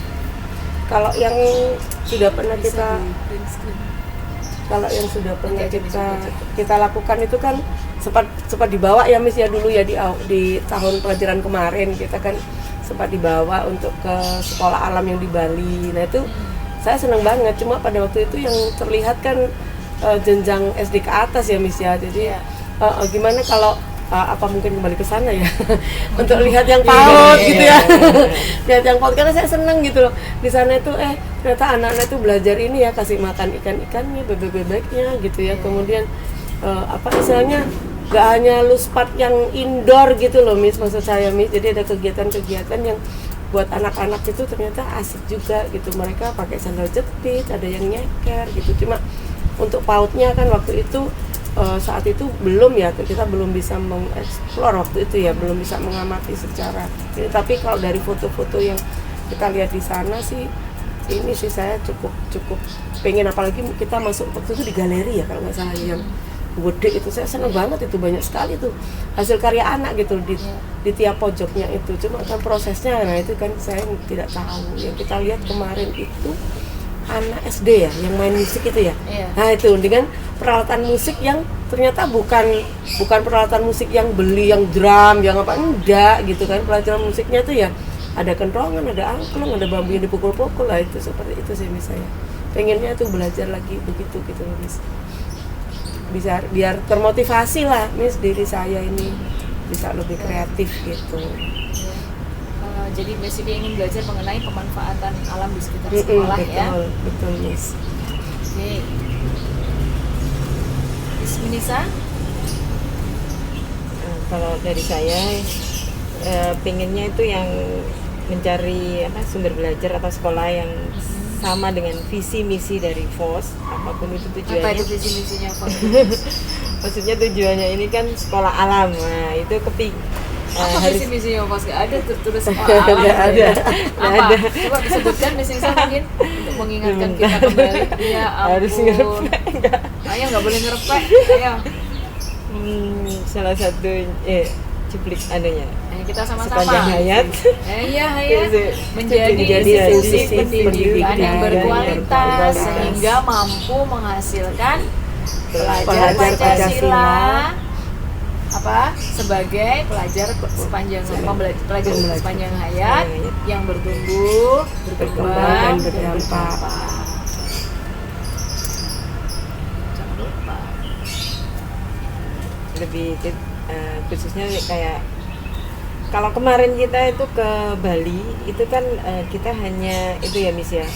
Kalau yang sudah pernah kita lakukan itu kan sempat dibawa ya Miss ya dulu ya, di tahun pelajaran kemarin kita kan sempat dibawa untuk ke sekolah alam yang di Bali. Nah itu saya senang banget, cuma pada waktu itu yang terlihat kan jenjang SD ke atas ya Miss ya. Jadi gimana kalau apa mungkin kembali ke sana ya untuk lihat yang PAUD gitu ya. Lihat yang PAUD, karena saya seneng gitu loh di sana itu ternyata anak-anak itu belajar ini ya, kasih makan ikan-ikannya, bebek-bebeknya gitu ya. Kemudian istilahnya gak hanya luspat yang indoor gitu loh Miss, maksud saya Miss. Jadi ada kegiatan-kegiatan yang buat anak-anak itu ternyata asik juga gitu. Mereka pakai sandal jepit, ada yang nyeker gitu. Cuma untuk PAUD-nya kan waktu itu saat itu belum ya, kita belum bisa mengeksplor waktu itu ya, belum bisa mengamati secara ini. Tapi kalau dari foto-foto yang kita lihat di sana sih, ini sih saya cukup pengen, apalagi kita masuk waktu itu di galeri ya kalau nggak salah, yang gede itu. Saya seneng banget itu, banyak sekali tuh hasil karya anak gitu di tiap pojoknya itu. Cuma kan prosesnya, nah itu kan saya tidak tahu. Yang kita lihat kemarin itu anak SD ya yang main musik itu ya. Nah itu dengan peralatan musik yang ternyata bukan peralatan musik yang beli, yang drum, yang apa, enggak gitu kan. Pelajaran musiknya tuh ya ada kentongan, ada angklung, ada bambu yang dipukul-pukul lah, itu seperti itu sih Miss. Saya pengennya tuh belajar lagi begitu gitu Miss, bisa biar termotivasi lah Miss, diri saya ini bisa lebih kreatif gitu. Jadi Mbak Sivi ingin belajar mengenai pemanfaatan alam di sekitar sekolah ya. Betul Miss. Oke. Miss Minisa? Kalau dari saya pengennya itu yang mencari sumber belajar atau sekolah yang sama dengan visi misi dari FOS, apapun itu tujuannya. Apa itu visi misinya FOS? Maksudnya tujuannya ini kan sekolah alam. Nah, itu apa harus visi misinya FOS? Gak ada tertulis sekolah alam. ada. Apa? Coba disebutkan Miss Nisa mungkin untuk mengingatkan kita kembali. Ya ampun. Harus ngerepek. Ayo nggak boleh ngerepek. Ayo. Salah satu cuplik anunya. Kita sama-sama. Sepanjang hayat. Iya hayat menjadi institusi pendidikan yang berkualitas sehingga mampu menghasilkan pelajar Pancasila sebagai pelajar sepanjang hayat yang bertumbuh, berkembang, dan berdampak. Jangan lupa. Lebih khususnya kayak kalau kemarin kita itu ke Bali itu kan kita hanya itu ya Miss ya,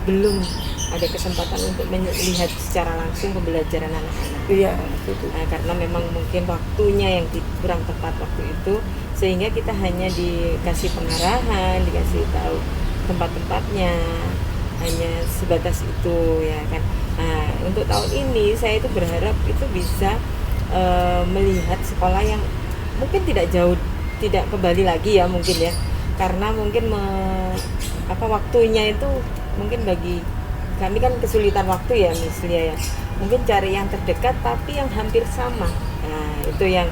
belum ada kesempatan untuk melihat secara langsung pembelajaran anak-anak. Iya, betul. Karena memang mungkin waktunya yang kurang tepat waktu itu, sehingga kita hanya dikasih pengarahan, dikasih tahu tempat-tempatnya, hanya sebatas itu ya kan. Nah, untuk tahun ini saya itu berharap itu bisa melihat sekolah yang mungkin tidak jauh, tidak ke Bali lagi ya mungkin ya, karena mungkin waktunya itu mungkin bagi kami kan kesulitan waktu ya Miss Lia ya, mungkin cari yang terdekat tapi yang hampir sama. Nah itu yang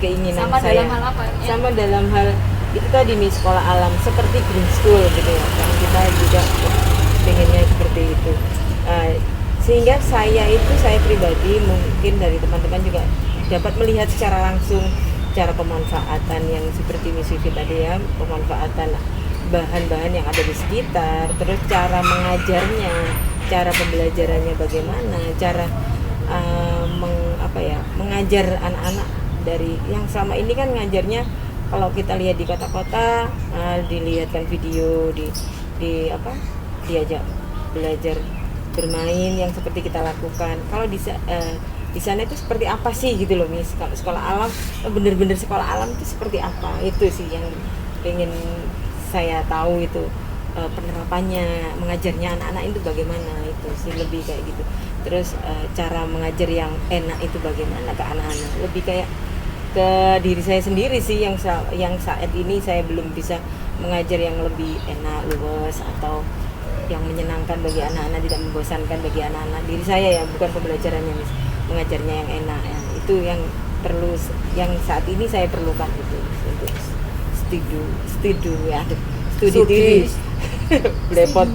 keinginan sama saya. Dalam hal apa? Sama dalam hal itu tadi Miss, sekolah alam seperti green school gitu ya, kan kita juga pengennya seperti itu. Sehingga saya pribadi mungkin dari teman-teman juga dapat melihat secara langsung cara pemanfaatan yang seperti Miss Vivi tadi ya, pemanfaatan bahan-bahan yang ada di sekitar, terus cara mengajarnya, cara pembelajarannya bagaimana, cara mengajar anak-anak dari yang selama ini kan ngajarnya kalau kita lihat di kota-kota, dilihatkan video diajak belajar bermain yang seperti kita lakukan. Kalau di sana itu seperti apa sih gitu loh Miss, kalau sekolah alam bener-bener sekolah alam itu seperti apa, itu sih yang pengen saya tahu itu penerapannya, mengajarnya anak-anak itu bagaimana, itu sih lebih kayak gitu. Terus cara mengajar yang enak itu bagaimana ke anak-anak, lebih kayak ke diri saya sendiri sih yang saat ini saya belum bisa mengajar yang lebih enak, luas atau yang menyenangkan bagi anak-anak, tidak membosankan bagi anak-anak. Diri saya ya, bukan pembelajarannya Miss, mengajarnya yang enak ya. Itu yang perlu, yang saat ini saya perlukan itu untuk studi diri lepot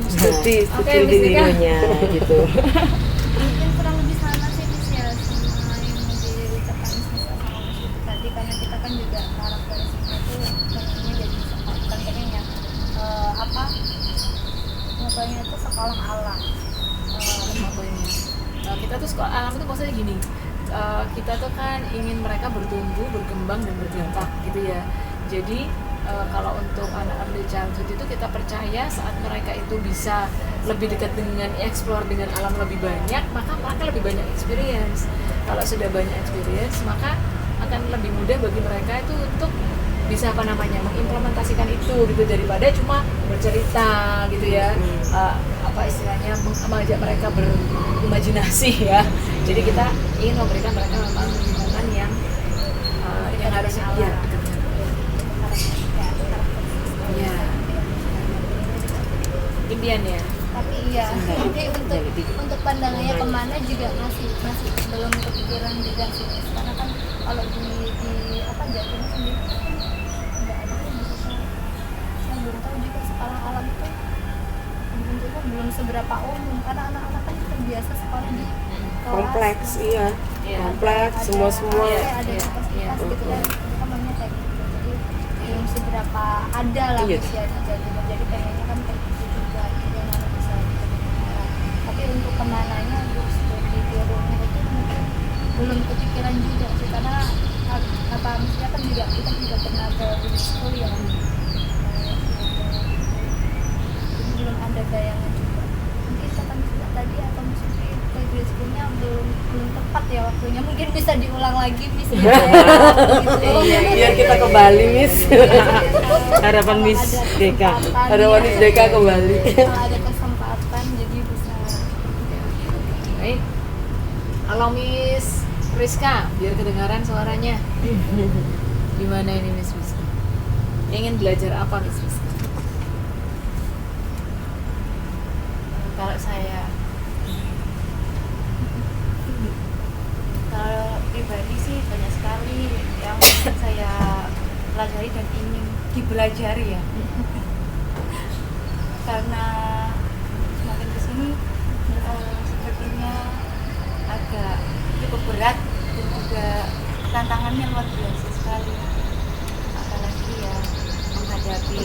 studi dirinya gitu. Mungkin kurang lebih sama sih Miss ya, sama yang diucapkan Miss Nisa sama Miss Vivi tadi, karena kita kan juga karakteristiknya tuh pengennya jadi pengennya motonya itu sekolah alam. Kita tuh sekolah alam itu maksudnya gini, kita tuh kan ingin mereka bertumbuh, berkembang dan berdampak gitu ya. Jadi kalau untuk anak early childhood itu kita percaya saat mereka itu bisa lebih dekat dengan explore dengan alam lebih banyak, maka mereka lebih banyak experience. Kalau sudah banyak experience, maka akan lebih mudah bagi mereka itu untuk bisa mengimplementasikan itu gitu, daripada cuma bercerita gitu ya. Istilahnya mengajak mereka berimajinasi ya. Jadi kita ingin memberikan mereka memang lingkungan yang harusnya ya impian ya. tapi iya jadi untuk pandangannya kemana juga masih belum kepikiran juga sih, karena kan kalau di apa Jatim sendiri nggak ada yang bisa saya belum tahu juga sekolah alam itu bentuknya belum seberapa umum karena anak-anak kan terbiasa sekolah di kelas, Kompleks, iya. Kompleks, semua. ada fasilitas gitu kan, mereka maunya kayak gitu, jadi belum seberapa ada lah Iya. usianya, jadi pengennya kan kayak gitu juga yang mana bisa gitu. Tapi untuk kemananya untuk studi di rumah itu mungkin belum kepikiran juga sih, karena apa maksudnya kan juga kita juga pernah ke school ya, jadi belum ada bayangan juga. Mungkin kata juga tadi atau mungkin ke grade schoolnya belum tepat ya waktunya, mungkin bisa diulang lagi bisa ya, gitu. Biar kita ke Bali, Miss. Harapan Miss Deka. Harapan Miss Deka ke Bali. Kalau ada kesempatan jadi bisa. Baik. Halo Miss Rizka, biar kedengaran suaranya. Gimana ini Miss Rizka? Ingin belajar apa Miss Rizka? Kalau saya kalau pribadi sih banyak sekali yang saya pelajari dan ingin dipelajari ya. Karena semakin kesini sepertinya agak cukup berat dan juga tantangannya luar biasa sekali, apalagi ya menghadapi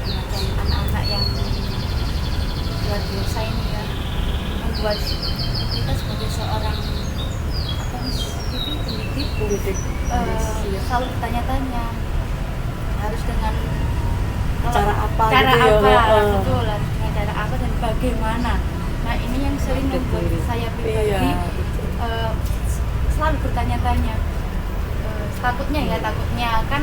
macam anak-anak yang luar biasa ini ya, membuat kita sebagai seorang apa pendidik selalu bertanya-tanya harus dengan Cara apa cara gitu ya, apa heeh. betul, harus dengan cara apa dan bagaimana. Nah ini yang sering membuat saya pribadi Iya, betul. selalu bertanya-tanya. Takutnya kan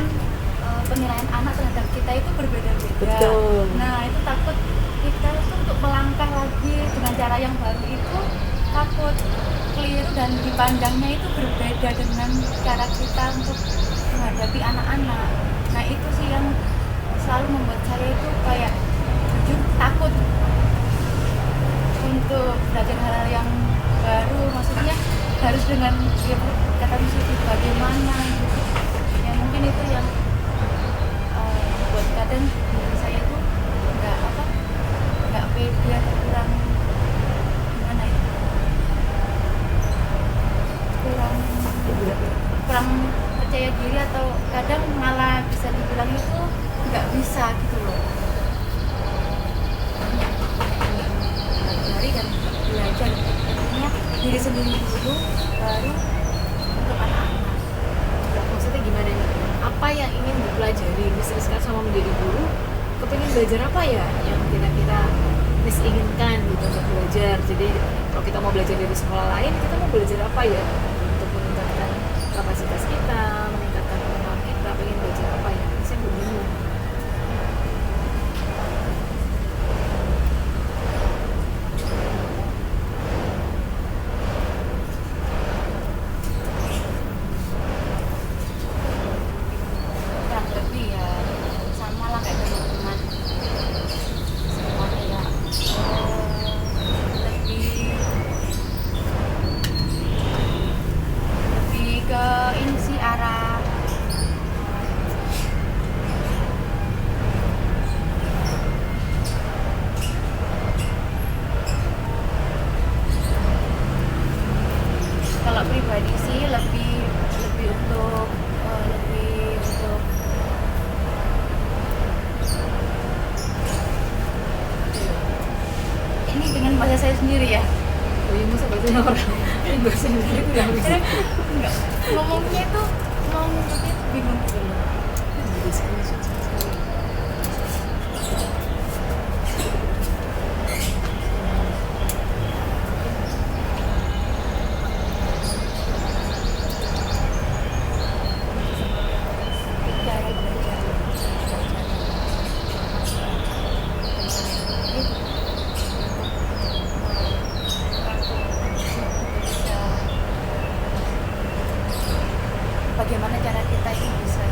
penilaian anak terhadap kita itu berbeda-beda. Betul. Nah itu takut kita itu untuk melangkah lagi dengan cara yang baru itu takut keliru dan dipandangnya itu berbeda dengan cara kita untuk menghadapi anak-anak. Nah itu sih yang selalu membuat saya itu kayak jujur takut untuk belajar hal yang baru, maksudnya harus dengan ya, kata Misuti bagaimana gitu. Ya mungkin itu yang buat kadang diri saya itu nggak pede atau kurang gimana ya, kurang percaya diri atau kadang malah bisa dibilang itu nggak bisa gitu loh. Belajar dan belajar artinya diri sendiri dulu baru untuk anak-anak. Maksudnya gimana nih? Apa yang ingin dipelajari Miss Rizka sama menjadi guru? Kepingin belajar apa ya yang kira-kira Miss inginkan gitu untuk belajar? Jadi kalau kita mau belajar dari sekolah lain, kita mau belajar apa ya untuk meningkatkan kapasitas kita, meningkatkan pengetahuan kita? Pengen belajar apa ya? Saya bingung. Kurang lebih ya sama lah kayak teman-teman semua kayak lebih ke ini sih arah kalau pribadi sih lebih untuk ini dengan bahasa saya sendiri ya. Oh iya, masa bahasanya orang? Ini bahasa sendiri itu udah bisa. Enggak, ngomongnya itu bingung gitu loh. Jadi screenshot sekali. Cara belajar. Bagaimana cara kita ini bisa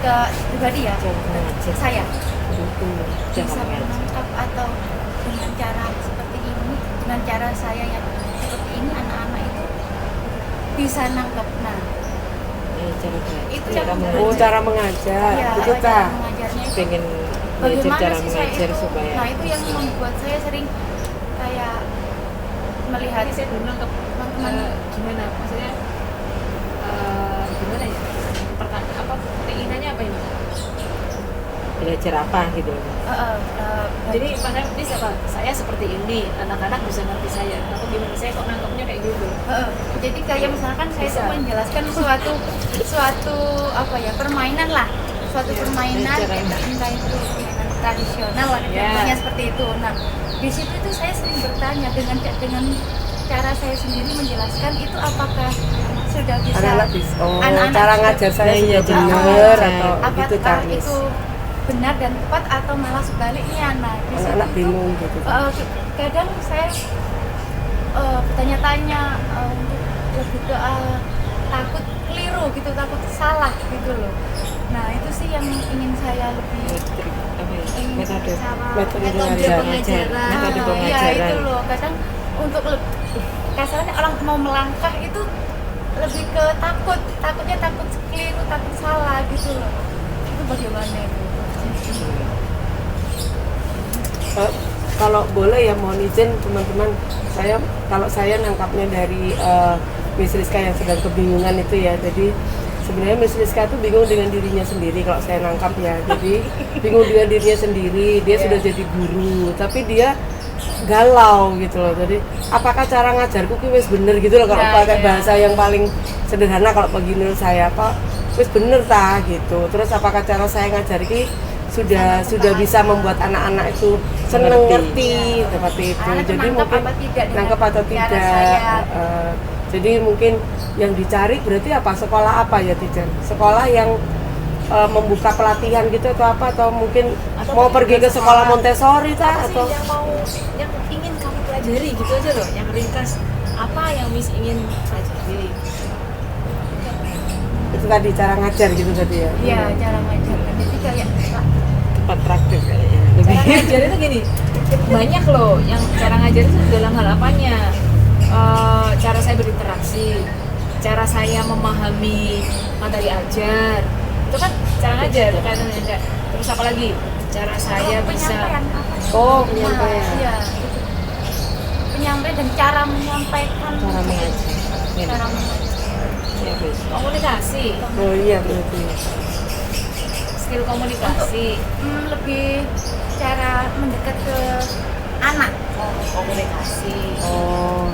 ke pribadi ya, ke saya Jangan bisa mengajar. menangkap atau dengan cara seperti ini, dengan cara saya yang seperti ini anak-anak itu bisa nangkep. Nah, Cara itu cara yang mengajar. Oh, cara mengajar. ya, Itu cara Kak. mengajarnya itu Pengen belajar bagaimana cara sih saya mengajar itu, supaya nah itu yang membuat saya sering kayak melihat Ini saya belum nangkep teman-teman gimana maksudnya gimana ya apa keinginannya apa ini? belajar apa gitu. Jadi makanya ini saya seperti ini, anak-anak bisa ngerti saya. Atau gimana saya kok nangkepnya kayak gitu? jadi kayak misalkan saya Bisa. tuh menjelaskan suatu apa ya, permainan lah, suatu permainan cara- entah itu permainan tradisional lah, Ya. contohnya seperti itu. Nah, di situ tuh saya sering bertanya dengan cara saya sendiri menjelaskan itu apakah sudah bisa Anak-anak bisa. Oh, anak-anak cara sudah- ngajar saya Iya, sudah jadi benar ngajar. atau apakah gitu Kak Miss. itu benar dan tepat atau malah sebaliknya. Nah, di situ Anak-anak tuh, bingung gitu. kadang saya bertanya-tanya untuk lebih ke takut keliru gitu, takut salah gitu loh. Nah, itu sih yang ingin saya lebih Apa ya? ingin Metode. Metode pengajaran. Metode Iya pengajaran. itu loh, kadang untuk kasarnya orang mau melangkah itu lebih ke takutnya takut keliru, takut salah gitu loh. Itu bagaimana itu? Kalau boleh ya mohon izin teman-teman, kalau saya nangkapnya dari Miss Rizka yang sedang kebingungan itu ya. Jadi sebenarnya Miss Rizka tuh bingung dengan dirinya sendiri kalau saya nangkap ya. Jadi bingung dengan dirinya sendiri. Dia sudah jadi guru, tapi dia galau gitu loh. Jadi apakah cara ngajarku ki wis bener gitu loh, kalau pakai bahasa yang paling sederhana kalau bagi menurut saya, apa wis bener ta gitu. Terus apakah cara saya ngajar ki sudah bisa membuat anak-anak itu seneng ngerti seperti itu. Anak-anak Jadi nangkep mungkin apa tidak dengan nangkep atau cara tidak. saya. Jadi mungkin yang dicari berarti apa, sekolah apa ya teacher? Sekolah yang membuka pelatihan gitu atau apa, atau mungkin Atau mau mungkin pergi ke sekolah Montessori ta Apa sih atau yang ingin kamu pelajari gitu aja loh, yang ringkas apa yang Miss ingin pelajari. itu tadi cara ngajar gitu tadi ya? Iya, cara mengajarkan. Jadi kayak Tempat praktek kayaknya. Cara ngajar itu gini, banyak loh yang cara ngajar itu dalam hal apanya. Cara saya berinteraksi, cara saya memahami materi ajar, itu kan cara ngajar kan. Terus apa lagi? Cara saya bisa penyampaian apa? Oh, Nah, penyampaian. iya. Gitu. Penyampaian dan cara menyampaikan. Cara mengajar. Cara mengajar. Ya, guys. komunikasi, Oh iya berarti. skill komunikasi, Lebih cara mendekat ke anak. komunikasi. Oh.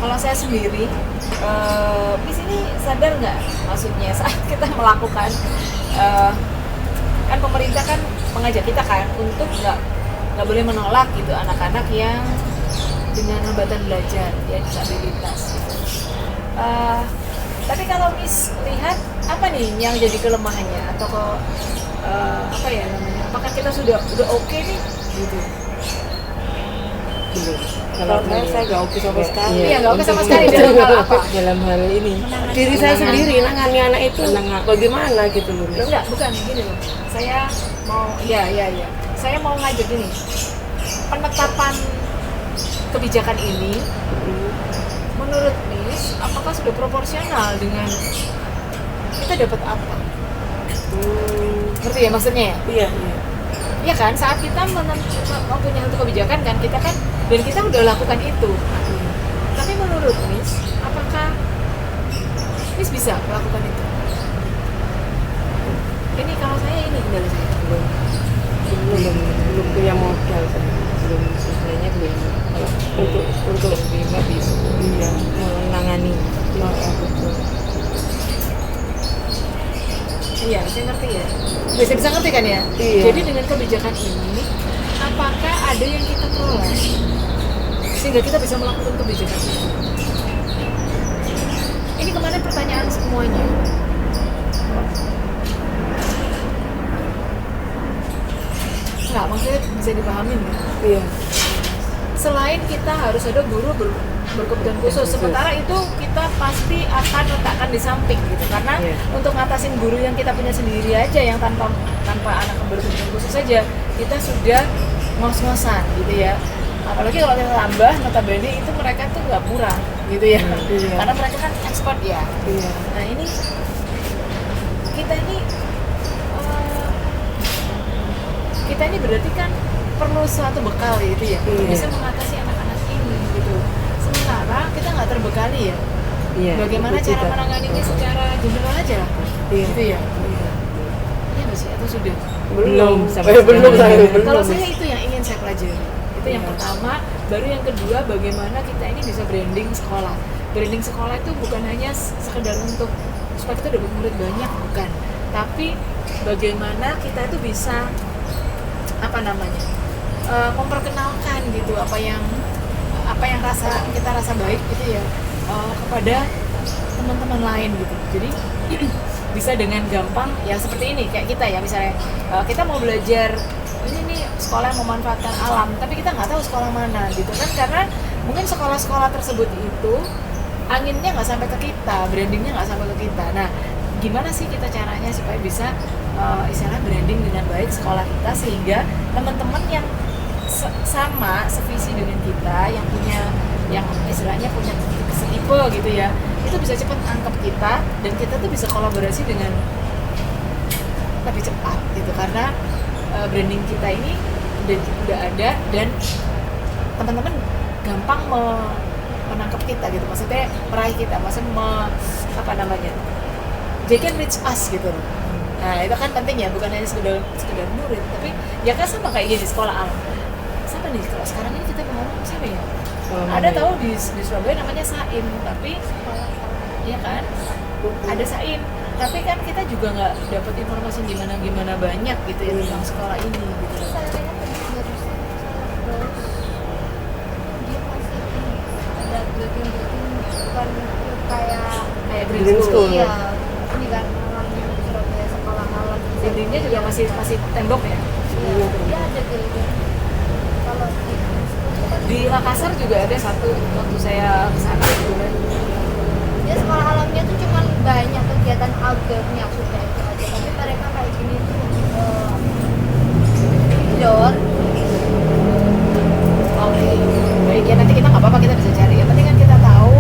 Kalau saya sendiri, Miss ini sadar nggak maksudnya saat kita melakukan kan pemerintah kan mengajak kita kan untuk nggak boleh menolak gitu anak-anak yang dengan hambatan belajar ya, disabilitas. Tapi kalau Miss lihat apa nih yang jadi kelemahannya atau apa ya namanya? Apakah kita sudah oke nih gitu? Belum. Kalau saya nggak oke sama sekali. Iya, nggak oke sama sekali dalam hal apa? Dalam hal ini. Diri saya sendiri nangani anak itu bagaimana gitu loh. Loh, enggak, bukan gini loh. Saya mau, iya. Saya mau ngajak gini. Penetapan kebijakan ini, menurut Miss, apakah sudah proporsional dengan kita dapat apa? Ngerti ya maksudnya ya? Iya. Iya kan, saat kita mempunyai satu kebijakan kan, kita kan, dan kita udah lakukan itu. Tapi menurut Miss, apakah Miss bisa melakukan itu? Ini kalau saya ini kendala saya. Belum punya modal saya. Belum sebenarnya belum Untuk terima bisa iya. menangani. Betul. Iya, saya ngerti ya. Bisa ngerti kan ya? Iya. Jadi dengan kebijakan ini, apakah ada yang kita peroleh sehingga kita bisa melakukan kebijakan ini? Ini kemarin pertanyaan semuanya. Nggak, maksudnya bisa dipahamin ya? Iya. Selain kita harus ada guru berkebutuhan khusus, sementara itu kita pasti akan letakkan di samping gitu, karena Iya. untuk ngatasin guru yang kita punya sendiri aja yang tanpa anak yang berkebutuhan khusus saja kita sudah ngos-ngosan gitu ya, apalagi kalau kita tambah notabene itu mereka tuh nggak murah gitu ya, Iya. karena mereka kan ekspor ya. Iya. Nah ini kita ini kita ini berarti kan perlu suatu bekal gitu ya untuk Iya. bisa mengatasi anak-anak ini gitu. Sementara kita nggak terbekali ya. Iya. Bagaimana itu cara kita. menanganinya secara general aja? Iya. Gitu ya. Iya. Iya nggak sih atau sudah? Belum, sampai belum sekarang. saya belum. Kalau saya itu yang ingin saya pelajari. Itu yang Iya. pertama. Baru yang kedua, bagaimana kita ini bisa branding sekolah. Branding sekolah itu bukan hanya sekedar untuk supaya kita dapat murid banyak, bukan. Tapi bagaimana kita itu bisa memperkenalkan gitu apa yang kita rasa baik gitu ya kepada teman-teman lain gitu. Jadi bisa dengan gampang ya seperti ini kayak kita ya misalnya kita mau belajar ini nih sekolah yang memanfaatkan alam, tapi kita nggak tahu sekolah mana gitu kan, karena mungkin sekolah-sekolah tersebut itu anginnya nggak sampai ke kita, brandingnya nggak sampai ke kita. Nah, gimana sih kita caranya supaya bisa istilahnya branding dengan baik sekolah kita, sehingga teman-teman yang sama sevisi dengan kita, yang punya yang istilahnya punya setipe gitu ya, itu bisa cepat angkep kita dan kita tuh bisa kolaborasi dengan lebih cepat gitu, karena branding kita ini udah ada dan teman-teman gampang menangkap kita gitu, maksudnya meraih kita, maksudnya they can reach us gitu loh. Nah itu kan penting ya, bukan hanya sekedar murid, tapi ya kan sama kayak gini sekolah alam. Siapa nih kalau sekarang ini kita mau ngomong siapa ya? Ada tahu di Surabaya namanya Sain, tapi ya kan ada Sain, tapi kan kita juga nggak dapat informasi gimana banyak gitu ya tentang sekolah ini gitu. Saya lihat tadi juga terus dia masih ada building bukan kayak green school. iya ini kan namanya Surabaya sekolah alam. Dindingnya juga masih tembok ya. Iya, dia ada building. Kalau di green school itu kan Di Makassar juga ada satu waktu saya kesana gitu kan. dia sekolah alamnya tuh cuman banyak kegiatan outdoornya sudah itu aja, tapi mereka kayak gini tuh indoor. Oke, baik ya, nanti kita nggak apa-apa, kita bisa cari. Yang penting kan kita tahu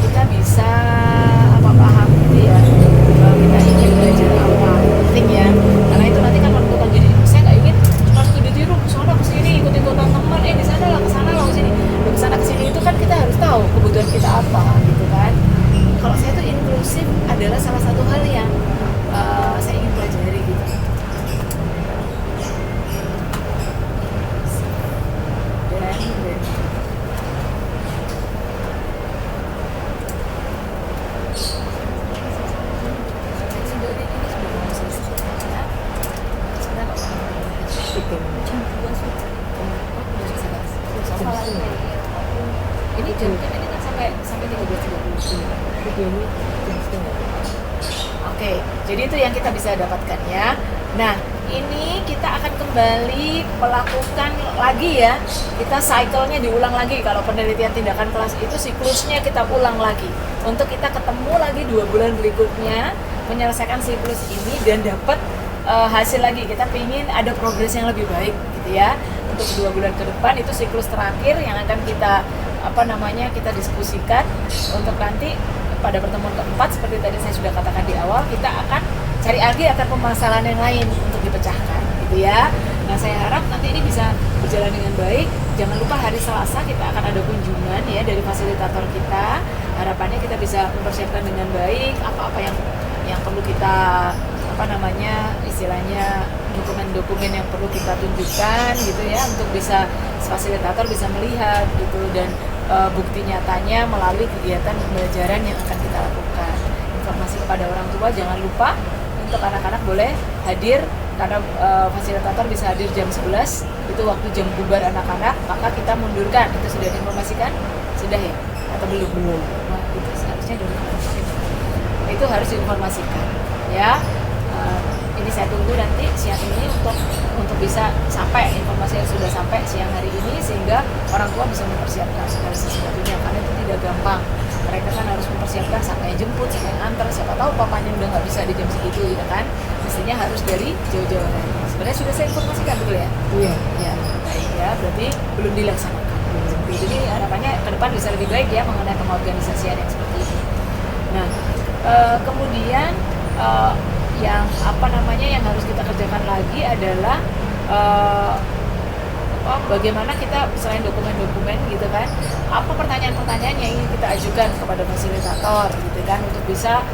kita bisa paham gitu ya. Kita ingin belajar apa, penting ya. Karena itu nanti kan menentukan. Jadi saya nggak ingin cuma studi di rumah, kesana kesini, ikut-ikutan teman, di sana lah, kesana lah, kesini. Kesana kesini itu kan kita harus tahu kebutuhan kita apa, gitu kan. Kalau saya tuh inklusif adalah salah satu hal yang saya ingin pelajari gitu. Dan ini jam kan ini kan sampai 13.30. Oke, jadi itu yang kita bisa dapatkan ya. Nah, ini kita akan kembali melakukan lagi ya. Kita cycle-nya diulang lagi. Kalau penelitian tindakan kelas itu siklusnya kita ulang lagi. Untuk kita ketemu lagi 2 bulan berikutnya, menyelesaikan siklus ini dan dapat hasil lagi. Kita ingin ada progres yang lebih baik gitu ya. Untuk 2 bulan ke depan itu siklus terakhir yang akan kita kita diskusikan untuk nanti pada pertemuan keempat, seperti tadi saya sudah katakan di awal, kita akan cari lagi akar permasalahan yang lain untuk dipecahkan gitu ya. Nah saya harap nanti ini bisa berjalan dengan baik. Jangan lupa hari Selasa kita akan ada kunjungan ya dari fasilitator kita. Harapannya kita bisa mempersiapkan dengan baik apa-apa yang perlu kita istilahnya dokumen-dokumen yang perlu kita tunjukkan gitu ya, untuk bisa fasilitator bisa melihat gitu, dan bukti nyatanya melalui kegiatan pembelajaran yang akan kita lakukan. Informasi kepada orang tua, jangan lupa untuk anak-anak boleh hadir, karena fasilitator bisa hadir jam 11, itu waktu jam bubar anak-anak, maka kita mundurkan. Itu sudah diinformasikan? Sudah ya? Atau belum? Wah, itu seharusnya udah diinformasikan. itu harus diinformasikan ya. Ini saya tunggu nanti siang ini untuk bisa sampai informasi yang sudah sampai siang hari ini, sehingga orang tua bisa mempersiapkan segala sesuatunya, karena itu tidak gampang. Mereka kan harus mempersiapkan siapa yang jemput, siapa yang antar, siapa tahu papanya udah nggak bisa di jam segitu ya kan, mestinya harus dari jauh-jauh hari. Sebenarnya sudah saya informasikan betul ya? Iya. Ya, baik ya, berarti belum dilaksanakan. Jadi harapannya ke depan bisa lebih baik ya mengenai pengorganisasian yang seperti ini. Nah, kemudian yang yang harus kita kerjakan lagi adalah bagaimana kita selain dokumen-dokumen gitu kan, apa pertanyaan-pertanyaan yang ingin kita ajukan kepada fasilitator gitu kan, untuk bisa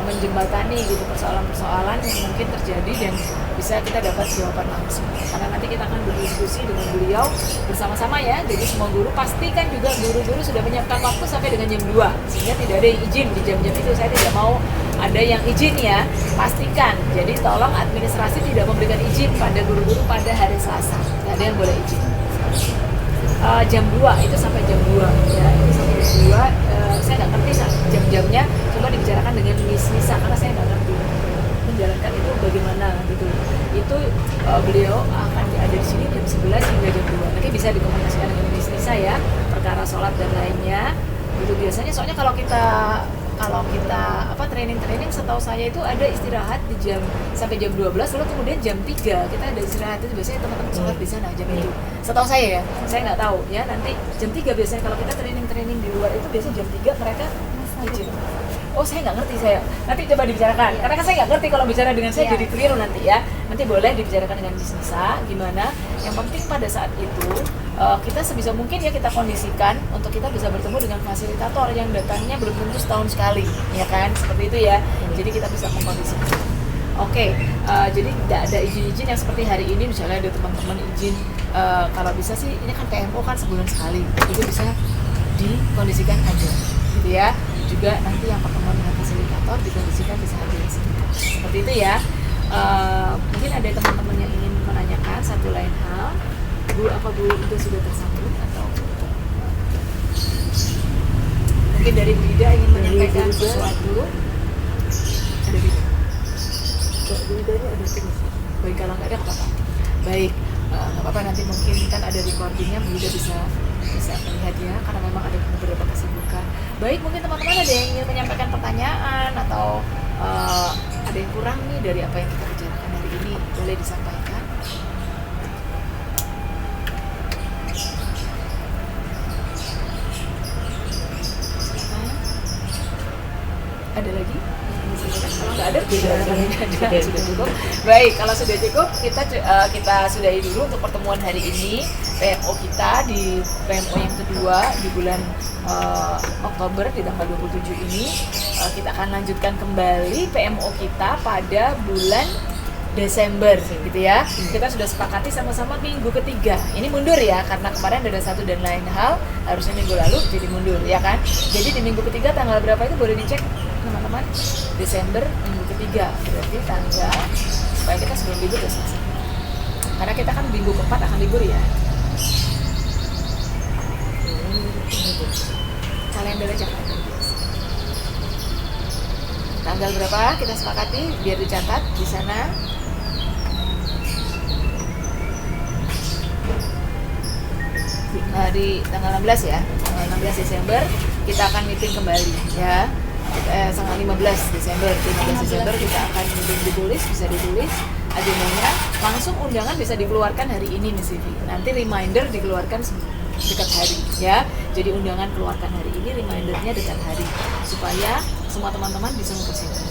menjembatani gitu persoalan-persoalan yang mungkin terjadi dan bisa kita dapat jawaban langsung. Karena nanti kita akan berdiskusi dengan beliau bersama-sama ya. Jadi semua guru pastikan juga guru-guru sudah menyiapkan waktu sampai dengan jam 2, sehingga tidak ada yang izin di jam-jam itu. Saya tidak mau ada yang izin ya, pastikan. Jadi tolong administrasi tidak memberikan izin pada guru-guru pada hari Selasa. Tidak ada yang boleh izin. Jam 2 itu sampai jam 2 ya, itu sampai jam 2. Saya nggak ngerti jam-jamnya, coba dibicarakan dengan Miss Nisa karena saya nggak ngerti menjalankan itu bagaimana gitu. Itu beliau akan ada di sini jam 11 hingga jam 2. Nanti bisa dikomunikasikan dengan Miss Nisa ya, perkara sholat dan lainnya. Itu biasanya soalnya kalau kita training setahu saya itu ada istirahat di jam sampai jam 12, lalu kemudian jam 3 kita ada istirahat. Itu biasanya teman-teman sholat di sana jam itu. Setahu saya ya, saya nggak tahu ya, nanti jam 3 biasanya kalau kita training di luar itu biasanya jam 3 mereka izin. Oh, saya nggak ngerti, saya nanti coba dibicarakan karena kan saya nggak ngerti, kalau bicara dengan saya jadi keliru nanti ya. Nanti boleh dibicarakan dengan Miss Nisa gimana. Yang penting pada saat itu kita sebisa mungkin ya kita kondisikan untuk kita bisa bertemu dengan fasilitator yang datangnya belum tentu setahun sekali ya kan, seperti itu ya. Jadi kita bisa mengkondisikan. Oke, jadi tidak ada izin-izin yang seperti hari ini misalnya ada teman-teman izin kalau bisa sih, ini kan PMO kan sebulan sekali, itu bisa dikondisikan aja gitu ya. Juga nanti yang pertemuan dengan fasilitator dikondisikan bisa hadir seperti itu ya. Mungkin ada teman-teman yang ingin menanyakan satu lain hal. Bu, apa Bu itu sudah tersambung atau mungkin dari Bu Ida ingin menyampaikan sesuatu? Ada Bu Ida ada terus. Baik, kalau nggak ada nggak apa-apa. Baik, nggak apa-apa, nanti mungkin kan ada recordingnya, Bu Ida bisa melihat ya, karena memang ada beberapa kesibukan. Baik, mungkin teman-teman ada yang ingin menyampaikan pertanyaan atau ada yang kurang nih dari apa yang kita bicarakan hari ini, boleh disampaikan. Ada lagi? Kalau nggak ada, sudah cukup. Baik, kalau sudah cukup, kita sudahi dulu untuk pertemuan hari ini PMO kita di PMO yang kedua di bulan Oktober di tanggal 27 ini. Kita akan lanjutkan kembali PMO kita pada bulan Desember gitu ya. Kita sudah sepakati sama-sama minggu ketiga. Ini mundur ya, karena kemarin ada satu dan lain hal, harusnya minggu lalu jadi mundur ya kan. Jadi di minggu ketiga tanggal berapa itu boleh dicek teman-teman. Desember minggu ketiga, berarti tanggal, supaya kita sebelum libur udah selesai. Karena kita kan minggu keempat akan libur ya. Kalendernya jangan biasa. Tanggal berapa kita sepakati biar dicatat di sana. Di tanggal 16 ya, tanggal 16 Desember kita akan meeting kembali ya. Tanggal 15 Desember kita akan meeting, bisa ditulis agendanya, langsung undangan bisa dikeluarkan hari ini Miss Vivi. Nanti reminder dikeluarkan dekat hari ya. Jadi undangan keluarkan hari ini, remindernya dekat hari supaya semua teman-teman bisa mempersiapkan.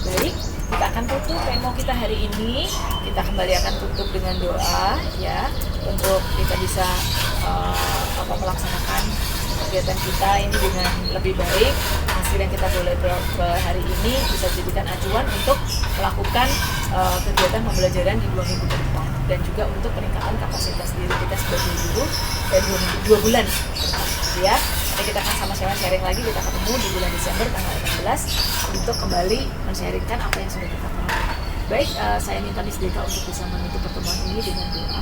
Baik, kita akan tutup PMO kita hari ini. Kita kembali akan tutup dengan doa ya, untuk kita bisa melaksanakan kegiatan kita ini dengan lebih baik. Hasil yang kita boleh hari ini bisa dijadikan acuan untuk melakukan kegiatan pembelajaran di 2 minggu ke depan, dan juga untuk peningkatan kapasitas diri kita sebagai guru dan 2 bulan ya. Nanti kita akan sama-sama sharing lagi, kita ketemu di bulan Desember tanggal 16 untuk kembali men-sharingkan apa yang sudah kita lakukan. Baik, saya minta Miss Deka untuk bisa menutup pertemuan ini dengan doa.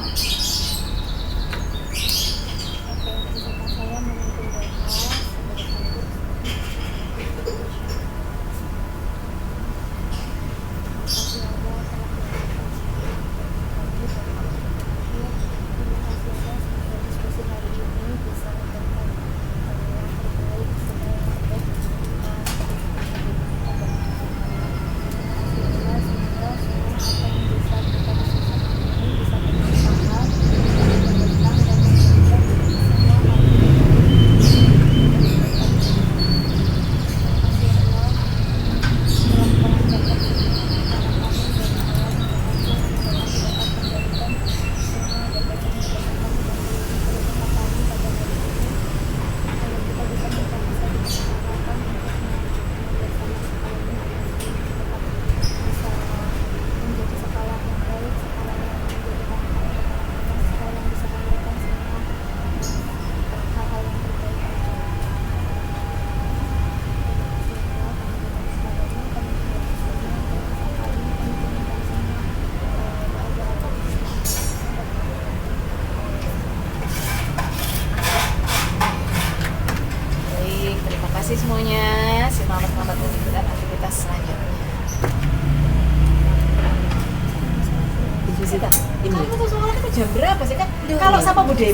ini. Kamu tuh sekolah itu jam berapa sih kan? Kalau sama Bu Dewi